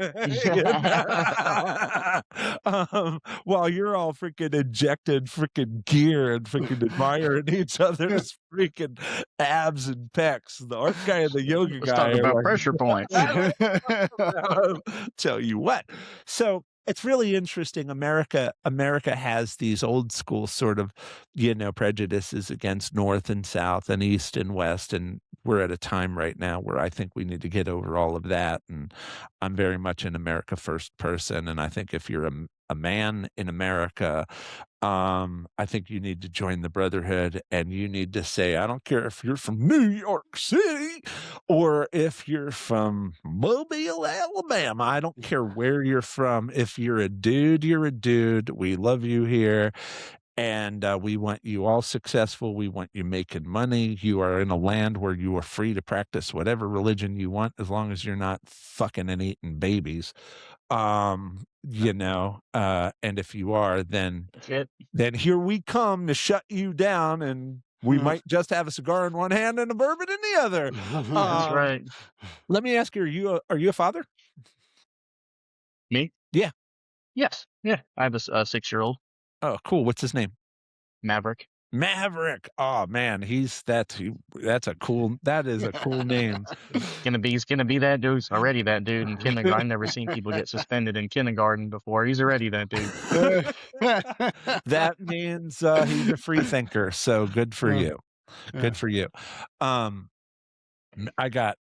[SPEAKER 2] While you're all freaking injected freaking gear and freaking admiring each other's freaking abs and pecs. The art guy and the yoga guy.
[SPEAKER 4] Talk about pressure points.
[SPEAKER 2] I'll tell you what. So it's really interesting. America has these old school sort of, prejudices against North and South and East and West. And we're at a time right now where I think we need to get over all of that. And I'm very much an America first person. And I think if you're a man in America, I think you need to join the Brotherhood, and you need to say, I don't care if you're from New York City or if you're from Mobile, Alabama. I don't care where you're from. If you're a dude, you're a dude. We love you here. And we want you all successful. We want you making money. You are in a land where you are free to practice whatever religion you want, as long as you're not fucking and eating babies. And if you are, then here we come to shut you down, and we might just have a cigar in one hand and a bourbon in the other.
[SPEAKER 4] That's right.
[SPEAKER 2] Let me ask you, are you a father?
[SPEAKER 4] Me?
[SPEAKER 2] Yeah.
[SPEAKER 4] Yes. Yeah. I have a 6-year-old.
[SPEAKER 2] Oh, cool. What's his name?
[SPEAKER 4] Maverick.
[SPEAKER 2] Oh man, that is a cool name.
[SPEAKER 4] He's gonna be that dude. He's already that dude in kindergarten. I've never seen people get suspended in kindergarten before. He's already that dude.
[SPEAKER 2] That means he's a free thinker. So good for you. Good for you. I got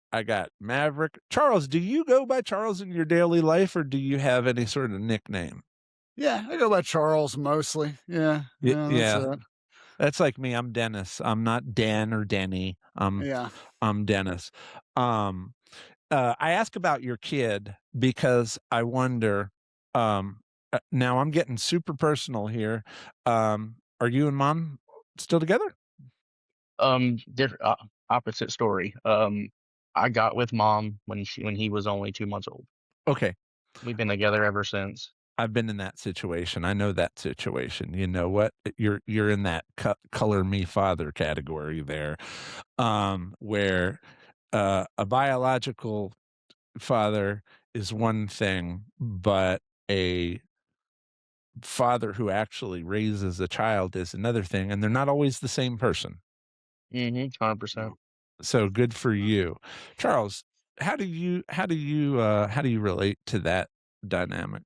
[SPEAKER 2] Maverick. Charles, do you go by Charles in your daily life, or do you have any sort of nickname?
[SPEAKER 3] Yeah, I go by Charles mostly. Yeah.
[SPEAKER 2] That's like me. I'm Dennis. I'm not Dan or Denny. I'm Dennis. I ask about your kid because I wonder, now I'm getting super personal here. Are you and mom still together?
[SPEAKER 4] Different, opposite story. I got with mom when he was only 2 months old.
[SPEAKER 2] Okay.
[SPEAKER 4] We've been together ever since.
[SPEAKER 2] I've been in that situation. I know that situation. You know what? You're in that color me father category there, where a biological father is one thing, but a father who actually raises a child is another thing, and they're not always the same person.
[SPEAKER 4] 100%.
[SPEAKER 2] So good for you, Charles. How do you relate to that dynamic?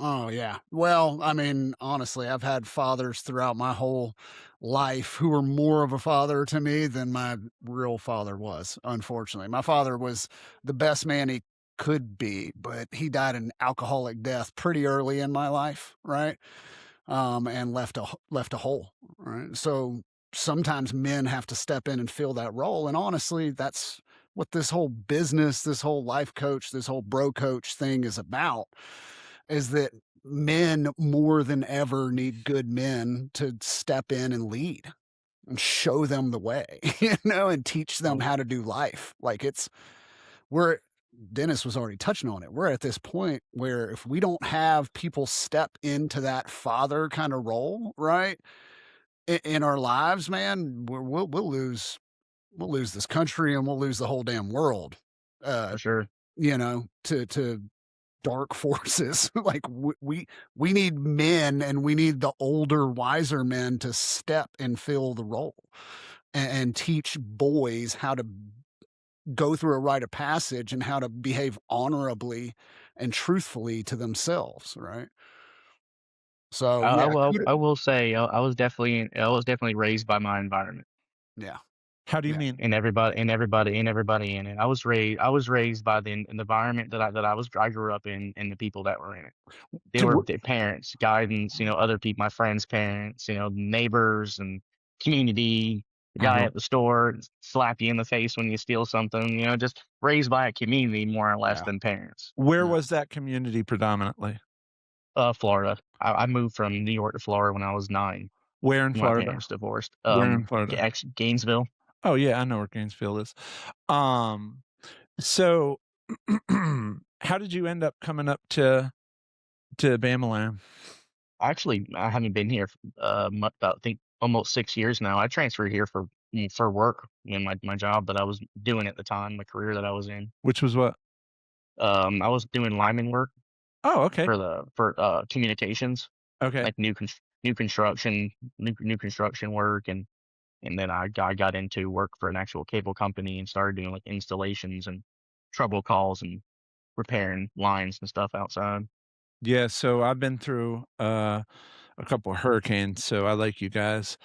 [SPEAKER 3] Oh, yeah. Well, I mean, honestly, I've had fathers throughout my whole life who were more of a father to me than my real father was, unfortunately. My father was the best man he could be, but he died an alcoholic death pretty early in my life, right? And left a hole, right? So sometimes men have to step in and fill that role, and honestly, that's what this whole business, this whole life coach, this whole bro coach thing is about, is that men more than ever need good men to step in and lead and show them the way, and teach them how to do life. Like Dennis was already touching on it. We're at this point where if we don't have people step into that father kind of role, right, in our lives, man, we'll lose this country, and we'll lose the whole damn world.
[SPEAKER 4] For sure.
[SPEAKER 3] To dark forces. Like we need men, and we need the older, wiser men to step and fill the role and teach boys how to go through a rite of passage and how to behave honorably and truthfully to themselves, right? So
[SPEAKER 4] I will say I was definitely raised by my environment.
[SPEAKER 3] Yeah.
[SPEAKER 2] How do you mean?
[SPEAKER 4] And everybody in it. I was raised by the environment that I grew up in, and the people that were in it. They were the parents, guidance, other people, my friends' parents, neighbors and community. The guy at the store slap you in the face when you steal something. Just raised by a community more or less than parents.
[SPEAKER 2] Where was that community predominantly?
[SPEAKER 4] Florida. I moved from New York to Florida when I was 9.
[SPEAKER 2] Where in Florida?
[SPEAKER 4] My parents divorced.
[SPEAKER 2] Where in Florida?
[SPEAKER 4] Actually, Gainesville.
[SPEAKER 2] Oh yeah, I know where Gainesville is. So how did you end up coming up to Bamalam?
[SPEAKER 4] Actually, I haven't been here about, I think, almost 6 years now. I transferred here for work in my job that I was doing at the time, my career that I was in.
[SPEAKER 2] Which was what?
[SPEAKER 4] I was doing lineman work.
[SPEAKER 2] Oh, okay.
[SPEAKER 4] For communications.
[SPEAKER 2] Okay.
[SPEAKER 4] Like new construction work, and then I got into work for an actual cable company and started doing like installations and trouble calls and repairing lines and stuff outside.
[SPEAKER 2] Yeah, so I've been through a couple of hurricanes, so I like you guys.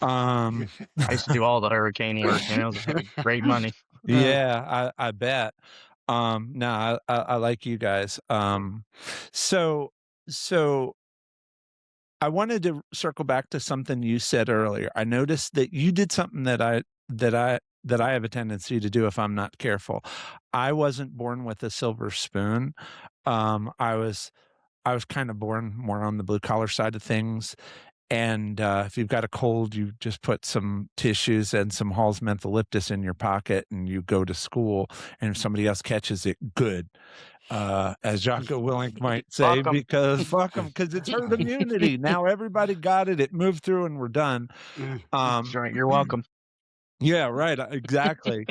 [SPEAKER 4] I used to do all the hurricane work, and it was great money.
[SPEAKER 2] Yeah, I bet. No, I like you guys. So So I wanted to circle back to something you said earlier. I noticed that you did something that I have a tendency to do if I'm not careful. I wasn't born with a silver spoon. I was kind of born more on the blue collar side of things. And if you've got a cold, you just put some tissues and some Hall's mentholyptus in your pocket and you go to school. And if somebody else catches it, good. As Jocko Willink might say,
[SPEAKER 4] Fuck 'em.
[SPEAKER 2] because it's herd immunity. Now everybody got it. It moved through and we're done.
[SPEAKER 4] That's right. You're welcome.
[SPEAKER 2] Yeah, right. Exactly.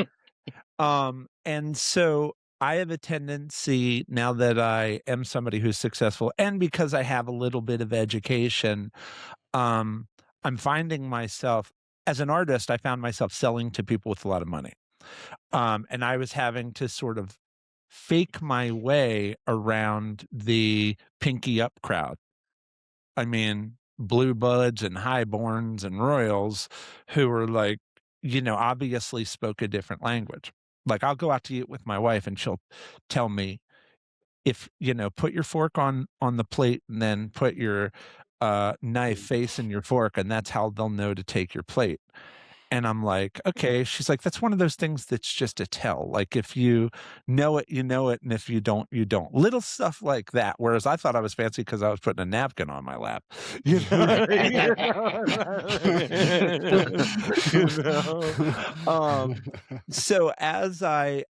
[SPEAKER 2] And so I have a tendency, now that I am somebody who's successful and because I have a little bit of education, I'm finding myself, as an artist, I found myself selling to people with a lot of money. And I was having to sort of fake my way around the pinky up crowd. I mean, blue buds and highborns and royals who were like, obviously spoke a different language. Like I'll go out to eat with my wife and she'll tell me, if, put your fork on the plate and then put your knife facing your fork, and that's how they'll know to take your plate. And I'm like, okay. She's like, that's one of those things that's just a tell. Like if you know it, you know it. And if you don't, you don't. Little stuff like that. Whereas I thought I was fancy because I was putting a napkin on my lap. You know? So as I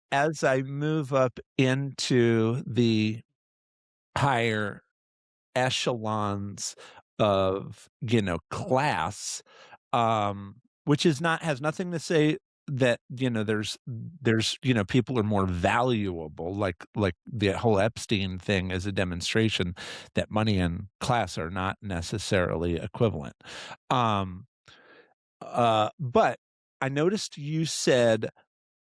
[SPEAKER 2] move up into the higher echelons of, class, which has nothing to say that, there's, people are more valuable, like the whole Epstein thing is a demonstration that money and class are not necessarily equivalent. But I noticed you said,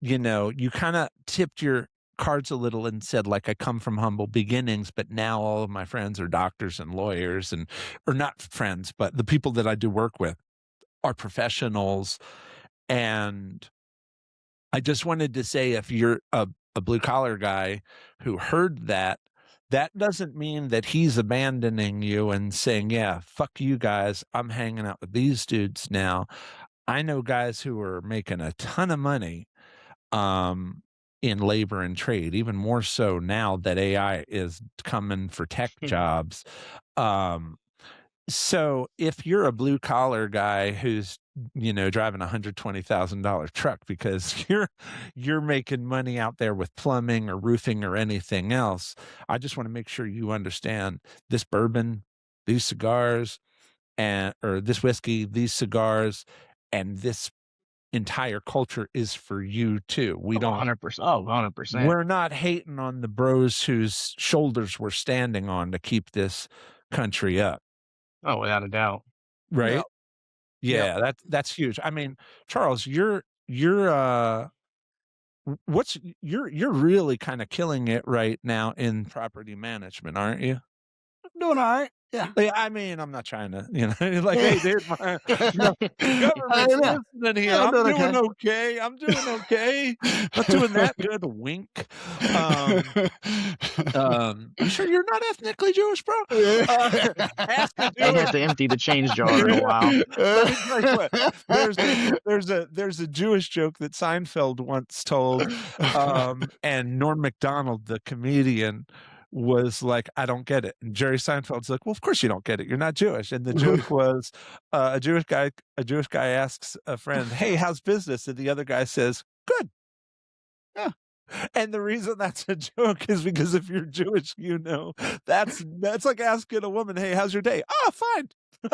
[SPEAKER 2] you kind of tipped your cards a little and said, like, I come from humble beginnings, but now all of my friends are doctors and lawyers or not friends, but the people that I do work with are professionals. And I just wanted to say, if you're a blue collar guy who heard that, that doesn't mean that he's abandoning you and saying, yeah, fuck you guys, I'm hanging out with these dudes now. I know guys who are making a ton of money in labor and trade, even more so now that AI is coming for tech jobs. So if you're a blue collar guy who's, driving a $120,000 truck because you're making money out there with plumbing or roofing or anything else, I just want to make sure you understand this bourbon, these cigars, or this whiskey, these cigars, and this entire culture is for you too. We don't
[SPEAKER 4] 100%. Oh, 100%.
[SPEAKER 2] We're not hating on the bros whose shoulders we're standing on to keep this country up.
[SPEAKER 4] Oh, without a doubt.
[SPEAKER 2] Right?
[SPEAKER 3] Yep.
[SPEAKER 2] Yeah, that's huge. I mean, Charles, you're really kind of killing it right now in property management, aren't you?
[SPEAKER 3] Doing all right. Yeah.
[SPEAKER 2] I mean, I'm not trying to, like, hey, dude, my government's listening here. I'm doing okay. I'm doing okay. Not doing that good. Wink. You sure you're not ethnically Jewish, bro? Ask a
[SPEAKER 4] They have to empty the change jar in a while.
[SPEAKER 2] Let me tell you what. There's a Jewish joke that Seinfeld once told, and Norm Macdonald, the comedian, was like, I don't get it. And Jerry Seinfeld's like, well, of course you don't get it. You're not Jewish. And the joke was a Jewish guy asks a friend, hey, how's business? And the other guy says, good.
[SPEAKER 3] Yeah.
[SPEAKER 2] And the reason that's a joke is because if you're Jewish, that's like asking a woman, hey, how's your day? Oh, fine. The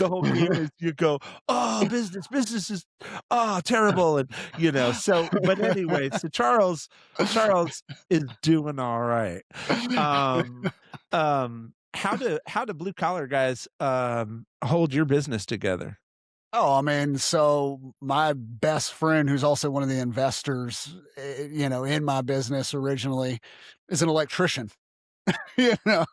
[SPEAKER 2] whole game is you go, oh, business is terrible. And but anyway, so Charles is doing all right. How do blue collar guys hold your business together?
[SPEAKER 3] Oh, I mean, so my best friend, who's also one of the investors, in my business originally, is an electrician. One of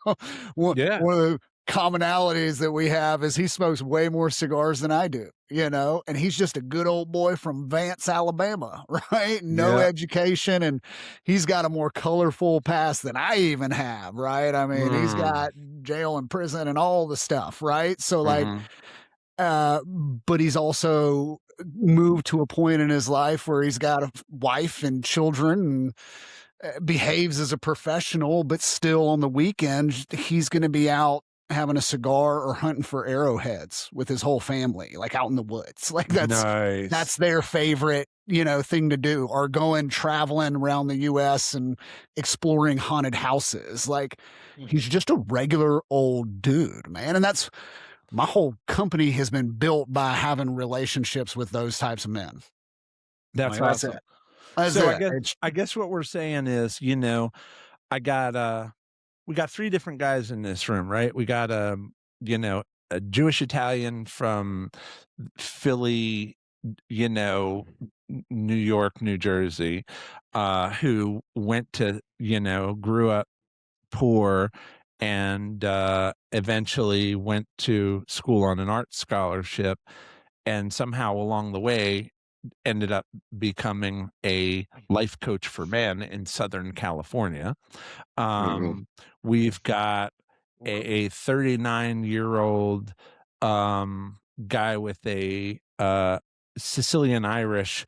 [SPEAKER 3] the commonalities that we have is he smokes way more cigars than I do, and he's just a good old boy from Vance, Alabama, right? No education, and he's got a more colorful past than I even have, right? I mean, he's got jail and prison and all the stuff, right? So like, but he's also moved to a point in his life where he's got a wife and children and behaves as a professional, but still on the weekend, he's going to be out having a cigar or hunting for arrowheads with his whole family, like out in the woods. Like that's their favorite, thing to do, or going traveling around the US and exploring haunted houses. Like he's just a regular old dude, man. And that's my whole company has been built by having relationships with those types of men.
[SPEAKER 2] That's
[SPEAKER 3] like,
[SPEAKER 2] awesome.
[SPEAKER 3] So
[SPEAKER 2] I guess what we're saying is, I got we got 3 different guys in this room, right? We got a Jewish Italian from Philly, New York, New Jersey, who went to, grew up poor and eventually went to school on an art scholarship, and somehow along the way ended up becoming a life coach for men in Southern California. We've got a 39-year-old guy with a Sicilian-Irish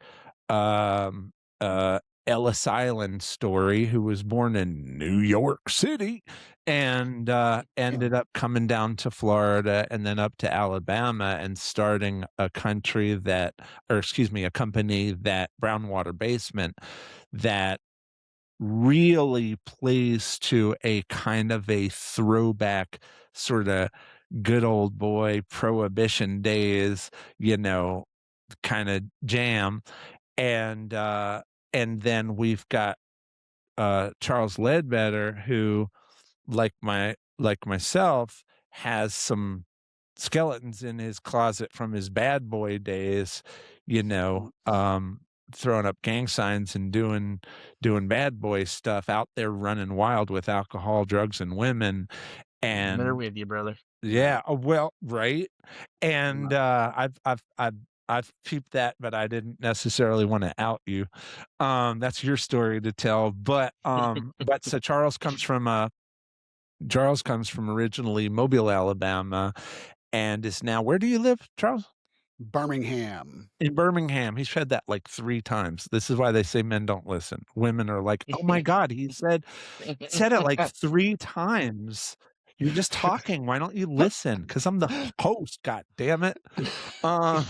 [SPEAKER 2] Ellis Island story, who was born in New York City and ended up coming down to Florida and then up to Alabama and starting a company that Brownwater Basement, that really plays to a kind of a throwback sort of good old boy prohibition days, kind of jam. And then we've got Charles Ledbetter, who, like myself, has some skeletons in his closet from his bad boy days, throwing up gang signs and doing bad boy stuff out there, running wild with alcohol, drugs, and women. And
[SPEAKER 4] they're with you, brother.
[SPEAKER 2] Yeah, well, right. And I've peeped that, but I didn't necessarily want to out you. That's your story to tell. But so Charles comes from originally Mobile, Alabama, and is now, where do you live, Charles?
[SPEAKER 3] Birmingham.
[SPEAKER 2] In Birmingham. He's said that like 3 times. This is why they say men don't listen. Women are like, oh my God, he said it like 3 times. You're just talking. Why don't you listen? Because I'm the host. God damn it. It's my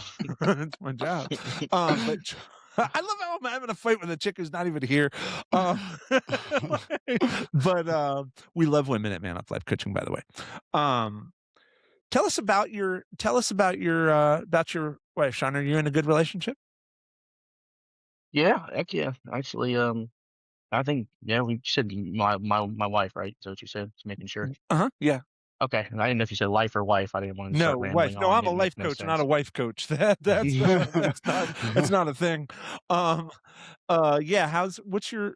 [SPEAKER 2] job. But I love how I'm having a fight with a chick who's not even here. But we love women at Man Up Life Coaching, by the way. Tell us about your wife, Sean. Are you in a good relationship?
[SPEAKER 4] Yeah, heck yeah. Actually, I think, yeah, you said my wife, right? Is that what you said? Just making sure.
[SPEAKER 2] Yeah.
[SPEAKER 4] Okay. I didn't know if you said life or wife. I didn't want to
[SPEAKER 2] No,
[SPEAKER 4] start rambling
[SPEAKER 2] wife. No,
[SPEAKER 4] on.
[SPEAKER 2] I'm a life coach, not a wife coach. That's not a thing. Yeah. What's your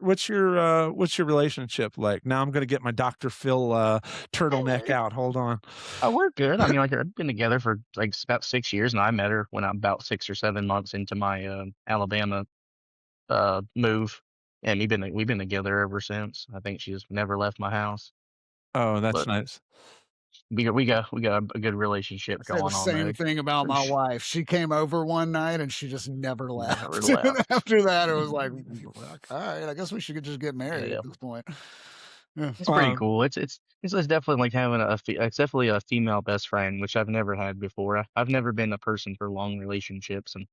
[SPEAKER 2] relationship like? Now I'm gonna get my Dr. Phil turtleneck out. Hold on.
[SPEAKER 4] Oh, we're good. I mean, like, I've been together for like about 6 years, and I met her when I'm about 6 or 7 months into my Alabama move, and we've been together ever since. I think she's never left my house.
[SPEAKER 2] Oh, that's
[SPEAKER 4] But
[SPEAKER 2] nice.
[SPEAKER 4] we got a good relationship
[SPEAKER 3] I say
[SPEAKER 4] going
[SPEAKER 3] the
[SPEAKER 4] on
[SPEAKER 3] same
[SPEAKER 4] there.
[SPEAKER 3] thing about my wife. She came over one night and she just never left.
[SPEAKER 4] Never left.
[SPEAKER 3] After that, it was like, all right, I guess we should just get married
[SPEAKER 4] Yeah.
[SPEAKER 3] at this point. Yeah.
[SPEAKER 4] It's pretty cool. It's definitely like having it's definitely a female best friend, which I've never had before. I've never been a person for long relationships, and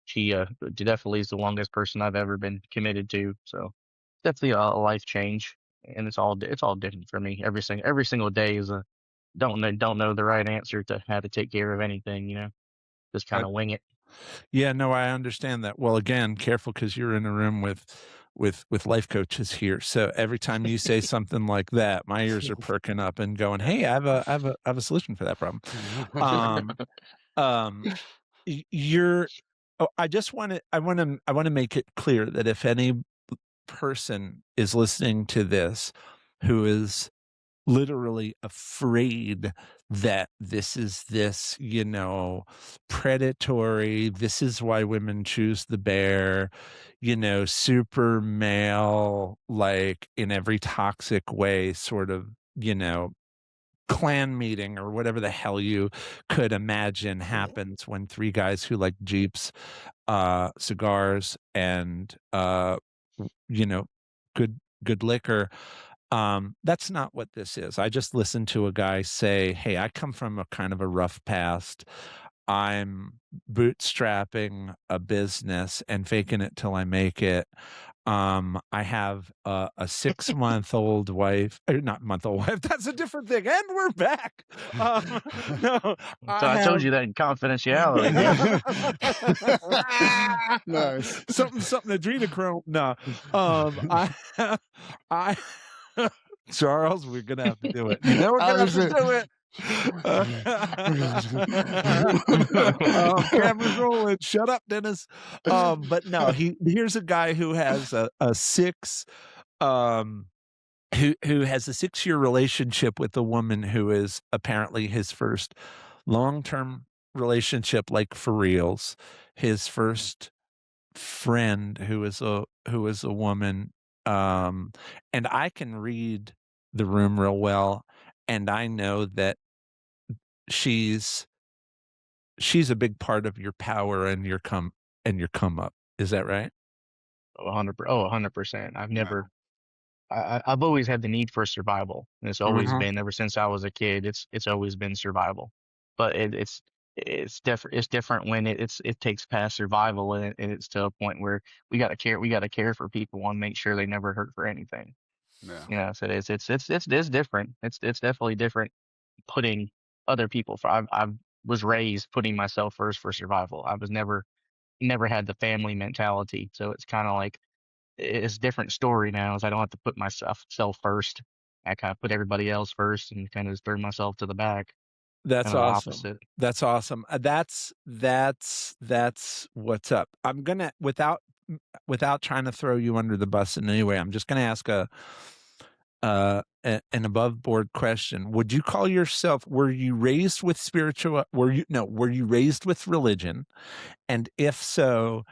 [SPEAKER 4] she definitely is the longest person I've ever been committed to. So definitely a life change, and it's all different for me. Every single day is a don't know the right answer to how to take care of anything. Just kind of wing it.
[SPEAKER 2] Yeah, no, I understand that. Well, again, careful, because you're in a room with life coaches here. So every time you say something like that, my ears are perking up and going, "Hey, I have a solution for that problem." I want to make it clear that if any person is listening to this who is literally afraid that this is this, predatory, this is why women choose the bear, super male, like in every toxic way, sort of, clan meeting or whatever the hell you could imagine happens when three guys who like Jeeps, cigars, and good liquor. That's not what this is. I just listened to a guy say, hey, I come from a kind of a rough past. I'm bootstrapping a business and faking it till I make it. I have a 6-month-old wife, not month-old wife. That's a different thing. And we're back. No,
[SPEAKER 4] So I told you that in confidentiality.
[SPEAKER 3] Nice.
[SPEAKER 2] something adrenochrome. No, I Charles, we're gonna have to do it. We're gonna have to do it. Camera's rolling. Shut up, Dennis. But no, here's a guy who has a 6 who has a 6-year relationship with a woman who is apparently his first long-term relationship, like for reals. His first friend who is a woman, and I can read the room real well, and I know that she's a big part of your power and your come up. Is that right?
[SPEAKER 4] 100%. I've always had the need for survival. And it's always been, ever since I was a kid, it's always been survival. But it's different when it takes past survival, and it's to a point where we gotta care for people and make sure they never hurt for anything.
[SPEAKER 3] Yeah.
[SPEAKER 4] So it's different. It's definitely different putting other people for. I was raised putting myself first for survival. I was never had the family mentality. So it's kind of like, it's a different story now, as I don't have to put myself first. I kind of put everybody else first and kind of just throw myself to the back.
[SPEAKER 2] That's
[SPEAKER 4] Kind of the
[SPEAKER 2] awesome.
[SPEAKER 4] opposite.
[SPEAKER 2] That's awesome. That's what's up. I'm gonna, without trying to throw you under the bus in any way, I'm just gonna ask an above board question. Would you call yourself, were you raised with were you raised with religion? And if so,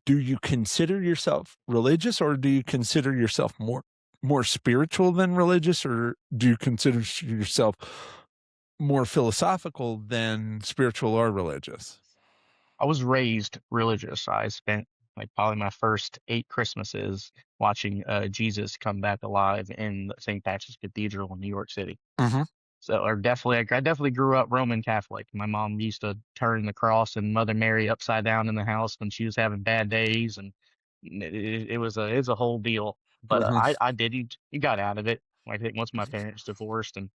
[SPEAKER 2] do you consider yourself religious, or do you consider yourself more spiritual than religious, or do you consider yourself more philosophical than spiritual or religious?
[SPEAKER 4] I was raised religious. I spent like probably my first 8 Christmases watching Jesus come back alive in the St. Patrick's Cathedral in New York City. So, I definitely grew up Roman Catholic. My mom used to turn the cross and Mother Mary upside down in the house when she was having bad days, and it was a whole deal. But I didn't. You got out of it. I think once my parents divorced and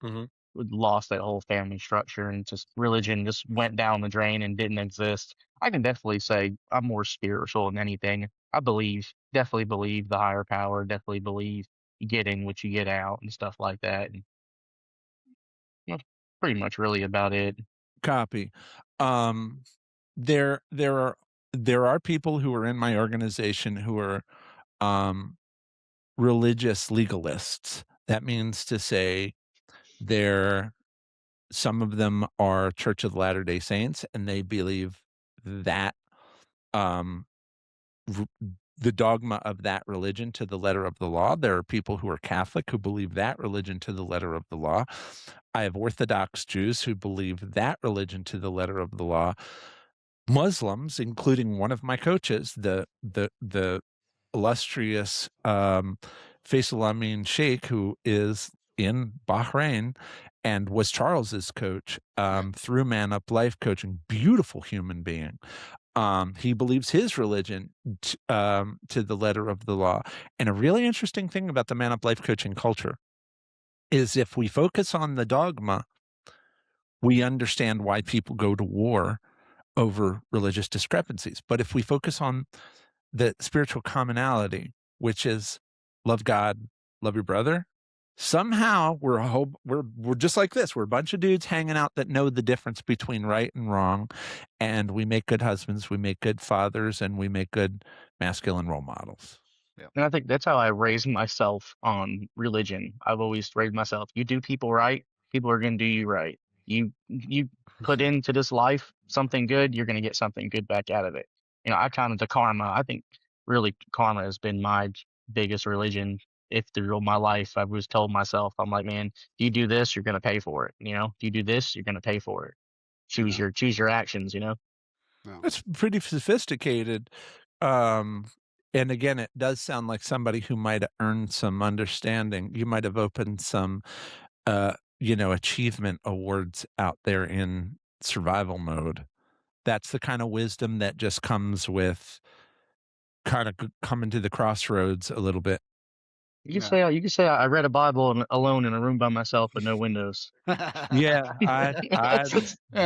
[SPEAKER 4] we lost that whole family structure, and just religion just went down the drain and didn't exist. I can definitely say I'm more spiritual than anything. I definitely believe the higher power. Definitely believe you get in what you get out and stuff like that. And that's pretty much really about it.
[SPEAKER 2] Copy. There are people who are in my organization who are religious legalists. That means to say, some of them are Church of Latter-day Saints, and they believe that the dogma of that religion to the letter of the law. There are people who are Catholic who believe that religion to the letter of the law. I have Orthodox Jews who believe that religion to the letter of the law. Muslims, including one of my coaches, the illustrious Faisal Amin Sheikh, who is in Bahrain and was Charles's coach through Man Up Life Coaching. Beautiful human being. He believes his religion to the letter of the law. And a really interesting thing about the Man Up Life Coaching culture is, if we focus on the dogma, we understand why people go to war over religious discrepancies. But if we focus on the spiritual commonality, which is love God, love your brother, somehow we're just like this. We're a bunch of dudes hanging out that know the difference between right and wrong, and we make good husbands, we make good fathers, and we make good masculine role models.
[SPEAKER 4] And I think that's how I raised myself on religion. I've always raised myself. You do people right, people are going to do you right. You put into this life something good, you're going to get something good back out of it. I kind of the karma. I think really karma has been my biggest religion. If through my life, I was told myself, I'm like, man, you do this, you're going to pay for it. If you do this, you're going to pay for it. Choose your actions.
[SPEAKER 2] It's pretty sophisticated. And again, it does sound like somebody who might have earned some understanding. You might have opened some, achievement awards out there in survival mode. That's the kind of wisdom that just comes with kind of coming to the crossroads a little bit.
[SPEAKER 4] You could say I read a Bible alone in a room by myself with no windows.
[SPEAKER 2] Yeah, I've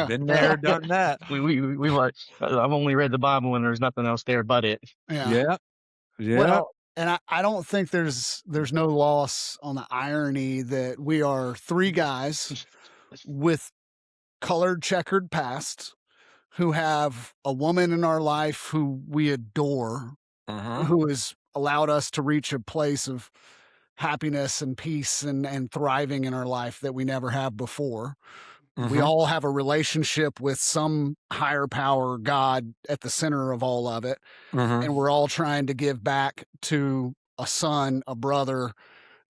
[SPEAKER 2] been there, done that.
[SPEAKER 4] We like I've only read the Bible when there's nothing else there but it.
[SPEAKER 2] Yeah.
[SPEAKER 3] Well, and I don't think there's no loss on the irony that we are three guys with colored checkered past who have a woman in our life who we adore, who has allowed us to reach a place of happiness and peace and thriving in our life that we never have before. We all have a relationship with some higher power, God, at the center of all of it. And we're all trying to give back to a son, a brother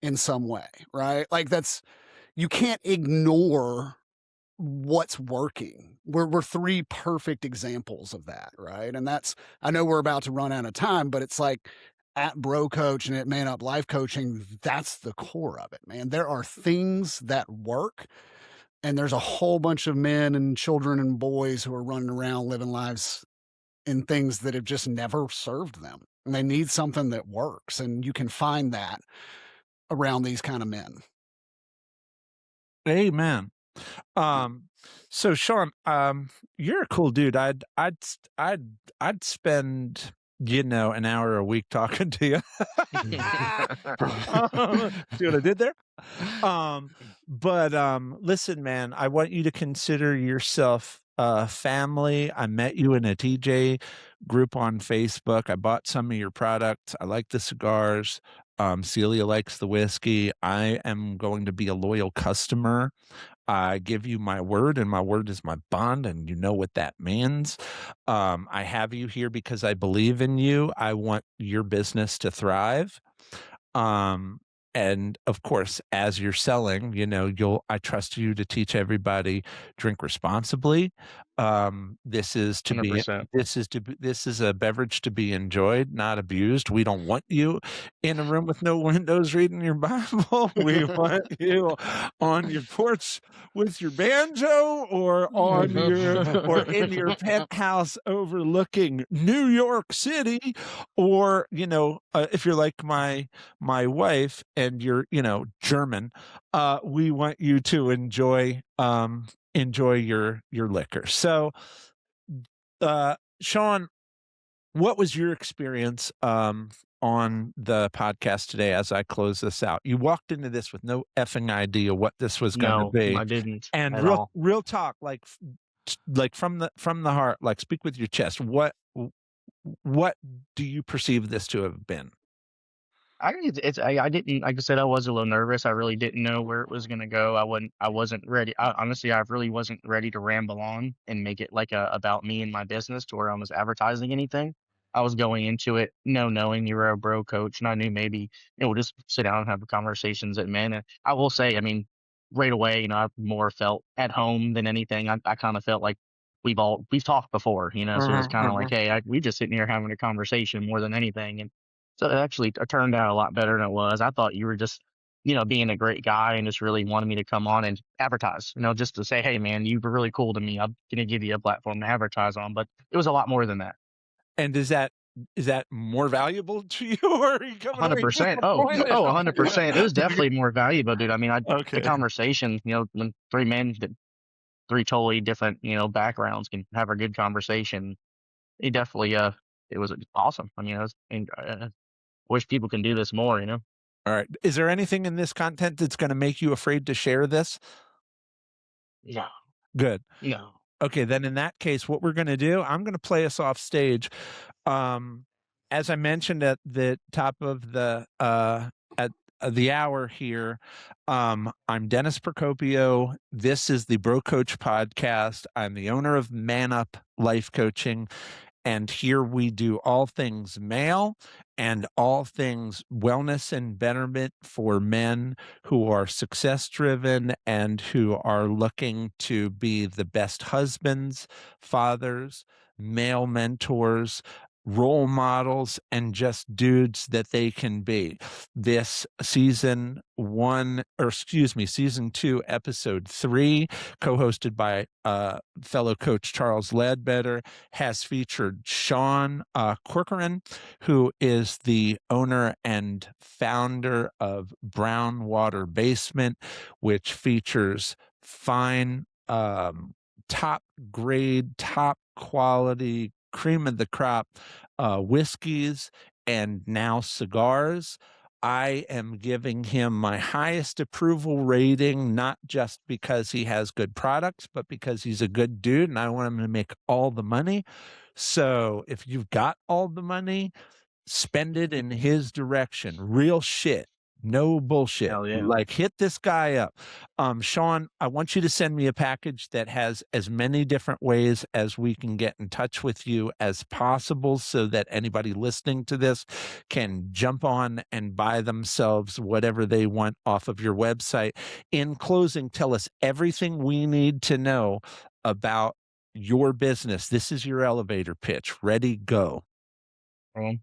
[SPEAKER 3] in some way, right? Like you can't ignore what's working. We're three perfect examples of that, right? And I know we're about to run out of time, but it's like at Bro Coach and at Man Up Life Coaching, that's the core of it, man. There are things that work, and there's a whole bunch of men and children and boys who are running around living lives in things that have just never served them. And they need something that works, and you can find that around these kind of men.
[SPEAKER 2] Amen. So Sean, you're a cool dude. I'd spend, an hour a week talking to you. See what I did there? But listen, man, I want you to consider yourself family. I met you in a TJ group on Facebook. I bought some of your products. I like the cigars. Celia likes the whiskey. I am going to be a loyal customer. I give you my word, and my word is my bond, and you know what that means. I have you here because I believe in you. I want your business to thrive. And of course, as you're selling, I trust you to teach everybody, drink responsibly. This is to be,
[SPEAKER 4] 100%.
[SPEAKER 2] this is a beverage to be enjoyed, not abused. We don't want you in a room with no windows reading your Bible. We want you on your porch with your banjo or in your penthouse overlooking New York City, or, if you're like my wife and you're, German, we want you to enjoy your liquor. So, Sean, what was your experience on the podcast today as I close this out? You walked into this with no effing idea what this was going to be.
[SPEAKER 4] No, I didn't.
[SPEAKER 2] And
[SPEAKER 4] at all.
[SPEAKER 2] real talk, like from the heart, like speak with your chest. What do you perceive this to have been?
[SPEAKER 4] I didn't, like I said, I was a little nervous. I really didn't know where it was gonna go. I wasn't ready. Honestly, I really wasn't ready to ramble on and make it like about me and my business to where I was advertising anything. I was going into it, knowing you were a bro coach, and I knew maybe we'll just sit down and have conversations at men. And I will say, I mean, right away, I more felt at home than anything. I kind of felt like we've talked before, so it's kind of like, hey, we just sitting here having a conversation more than anything. And so it actually turned out a lot better than it was. I thought you were just, being a great guy and just really wanted me to come on and advertise, just to say, hey, man, you were really cool to me. I'm going to give you a platform to advertise on. But it was a lot more than that.
[SPEAKER 2] And is that more valuable to you, or are you coming
[SPEAKER 4] 100%? Oh, 100%. It was definitely more valuable, dude. I mean, the conversation, when three men, three totally different, backgrounds can have a good conversation. It definitely, it was awesome. I mean, wish people can do this more,
[SPEAKER 2] All right. Is there anything in this content that's going to make you afraid to share this?
[SPEAKER 4] No.
[SPEAKER 2] Good.
[SPEAKER 4] No.
[SPEAKER 2] Okay, then in that case, what we're going to do, I'm going to play us off stage. as I mentioned at the top of the hour here, I'm Dennis Procopio. This is the Bro Coach podcast. I'm the owner of Man Up Life Coaching, and here we do all things male and all things wellness and betterment for men who are success driven and who are looking to be the best husbands, fathers, male mentors, role models, and just dudes that they can be. This season 2, episode 3, co-hosted by fellow coach Charles Ledbetter, has featured Sean Corcoran, who is the owner and founder of Brown Water Basement, which features fine, top grade, top quality, cream of the crop whiskeys and now cigars. I am giving him my highest approval rating, not just because he has good products, but because he's a good dude and I want him to make all the money. So if you've got all the money, spend it in his direction. Real shit. No bullshit.
[SPEAKER 4] Hell yeah.
[SPEAKER 2] Like, hit this guy up. Sean, I want you to send me a package that has as many different ways as we can get in touch with you as possible so that anybody listening to this can jump on and buy themselves whatever they want off of your website. In closing, tell us everything we need to know about your business. This is your elevator pitch. Ready, go.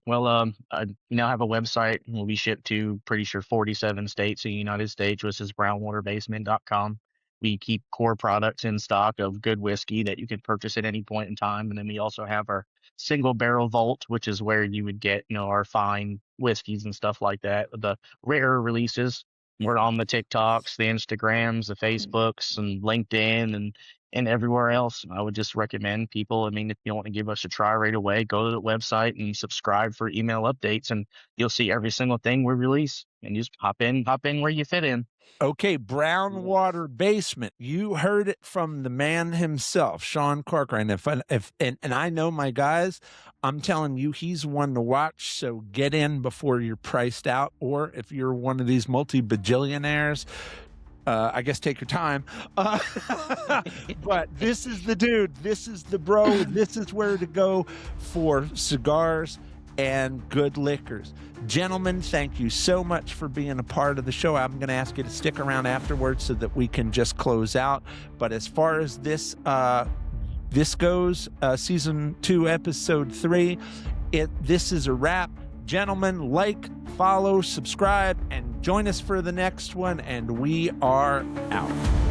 [SPEAKER 4] Well, I now have a website and will be shipped to pretty sure 47 states in the United States, which is brownwaterbasement.com. We keep core products in stock of good whiskey that you can purchase at any point in time. And then we also have our single barrel vault, which is where you would get, our fine whiskeys and stuff like that. The rare releases, we're on the TikToks, the Instagrams, the Facebooks, and LinkedIn, and everywhere else. I would just recommend people, if you want to give us a try right away, go to the website and subscribe for email updates, and you'll see every single thing we release, and just hop in where you fit in.
[SPEAKER 2] Okay, Brown Water Basement. You heard it from the man himself, Sean Corcoran. And I know my guys, I'm telling you, he's one to watch. So get in before you're priced out, or if you're one of these multi-bajillionaires, I guess take your time. But this is the dude. This is the bro. This is where to go for cigars and good liquors. Gentlemen, thank you so much for being a part of the show. I'm going to ask you to stick around afterwards so that we can just close out. But as far as this goes, season 2, episode 3, this is a wrap. Gentlemen, like, follow, subscribe, and join us for the next one. And we are out.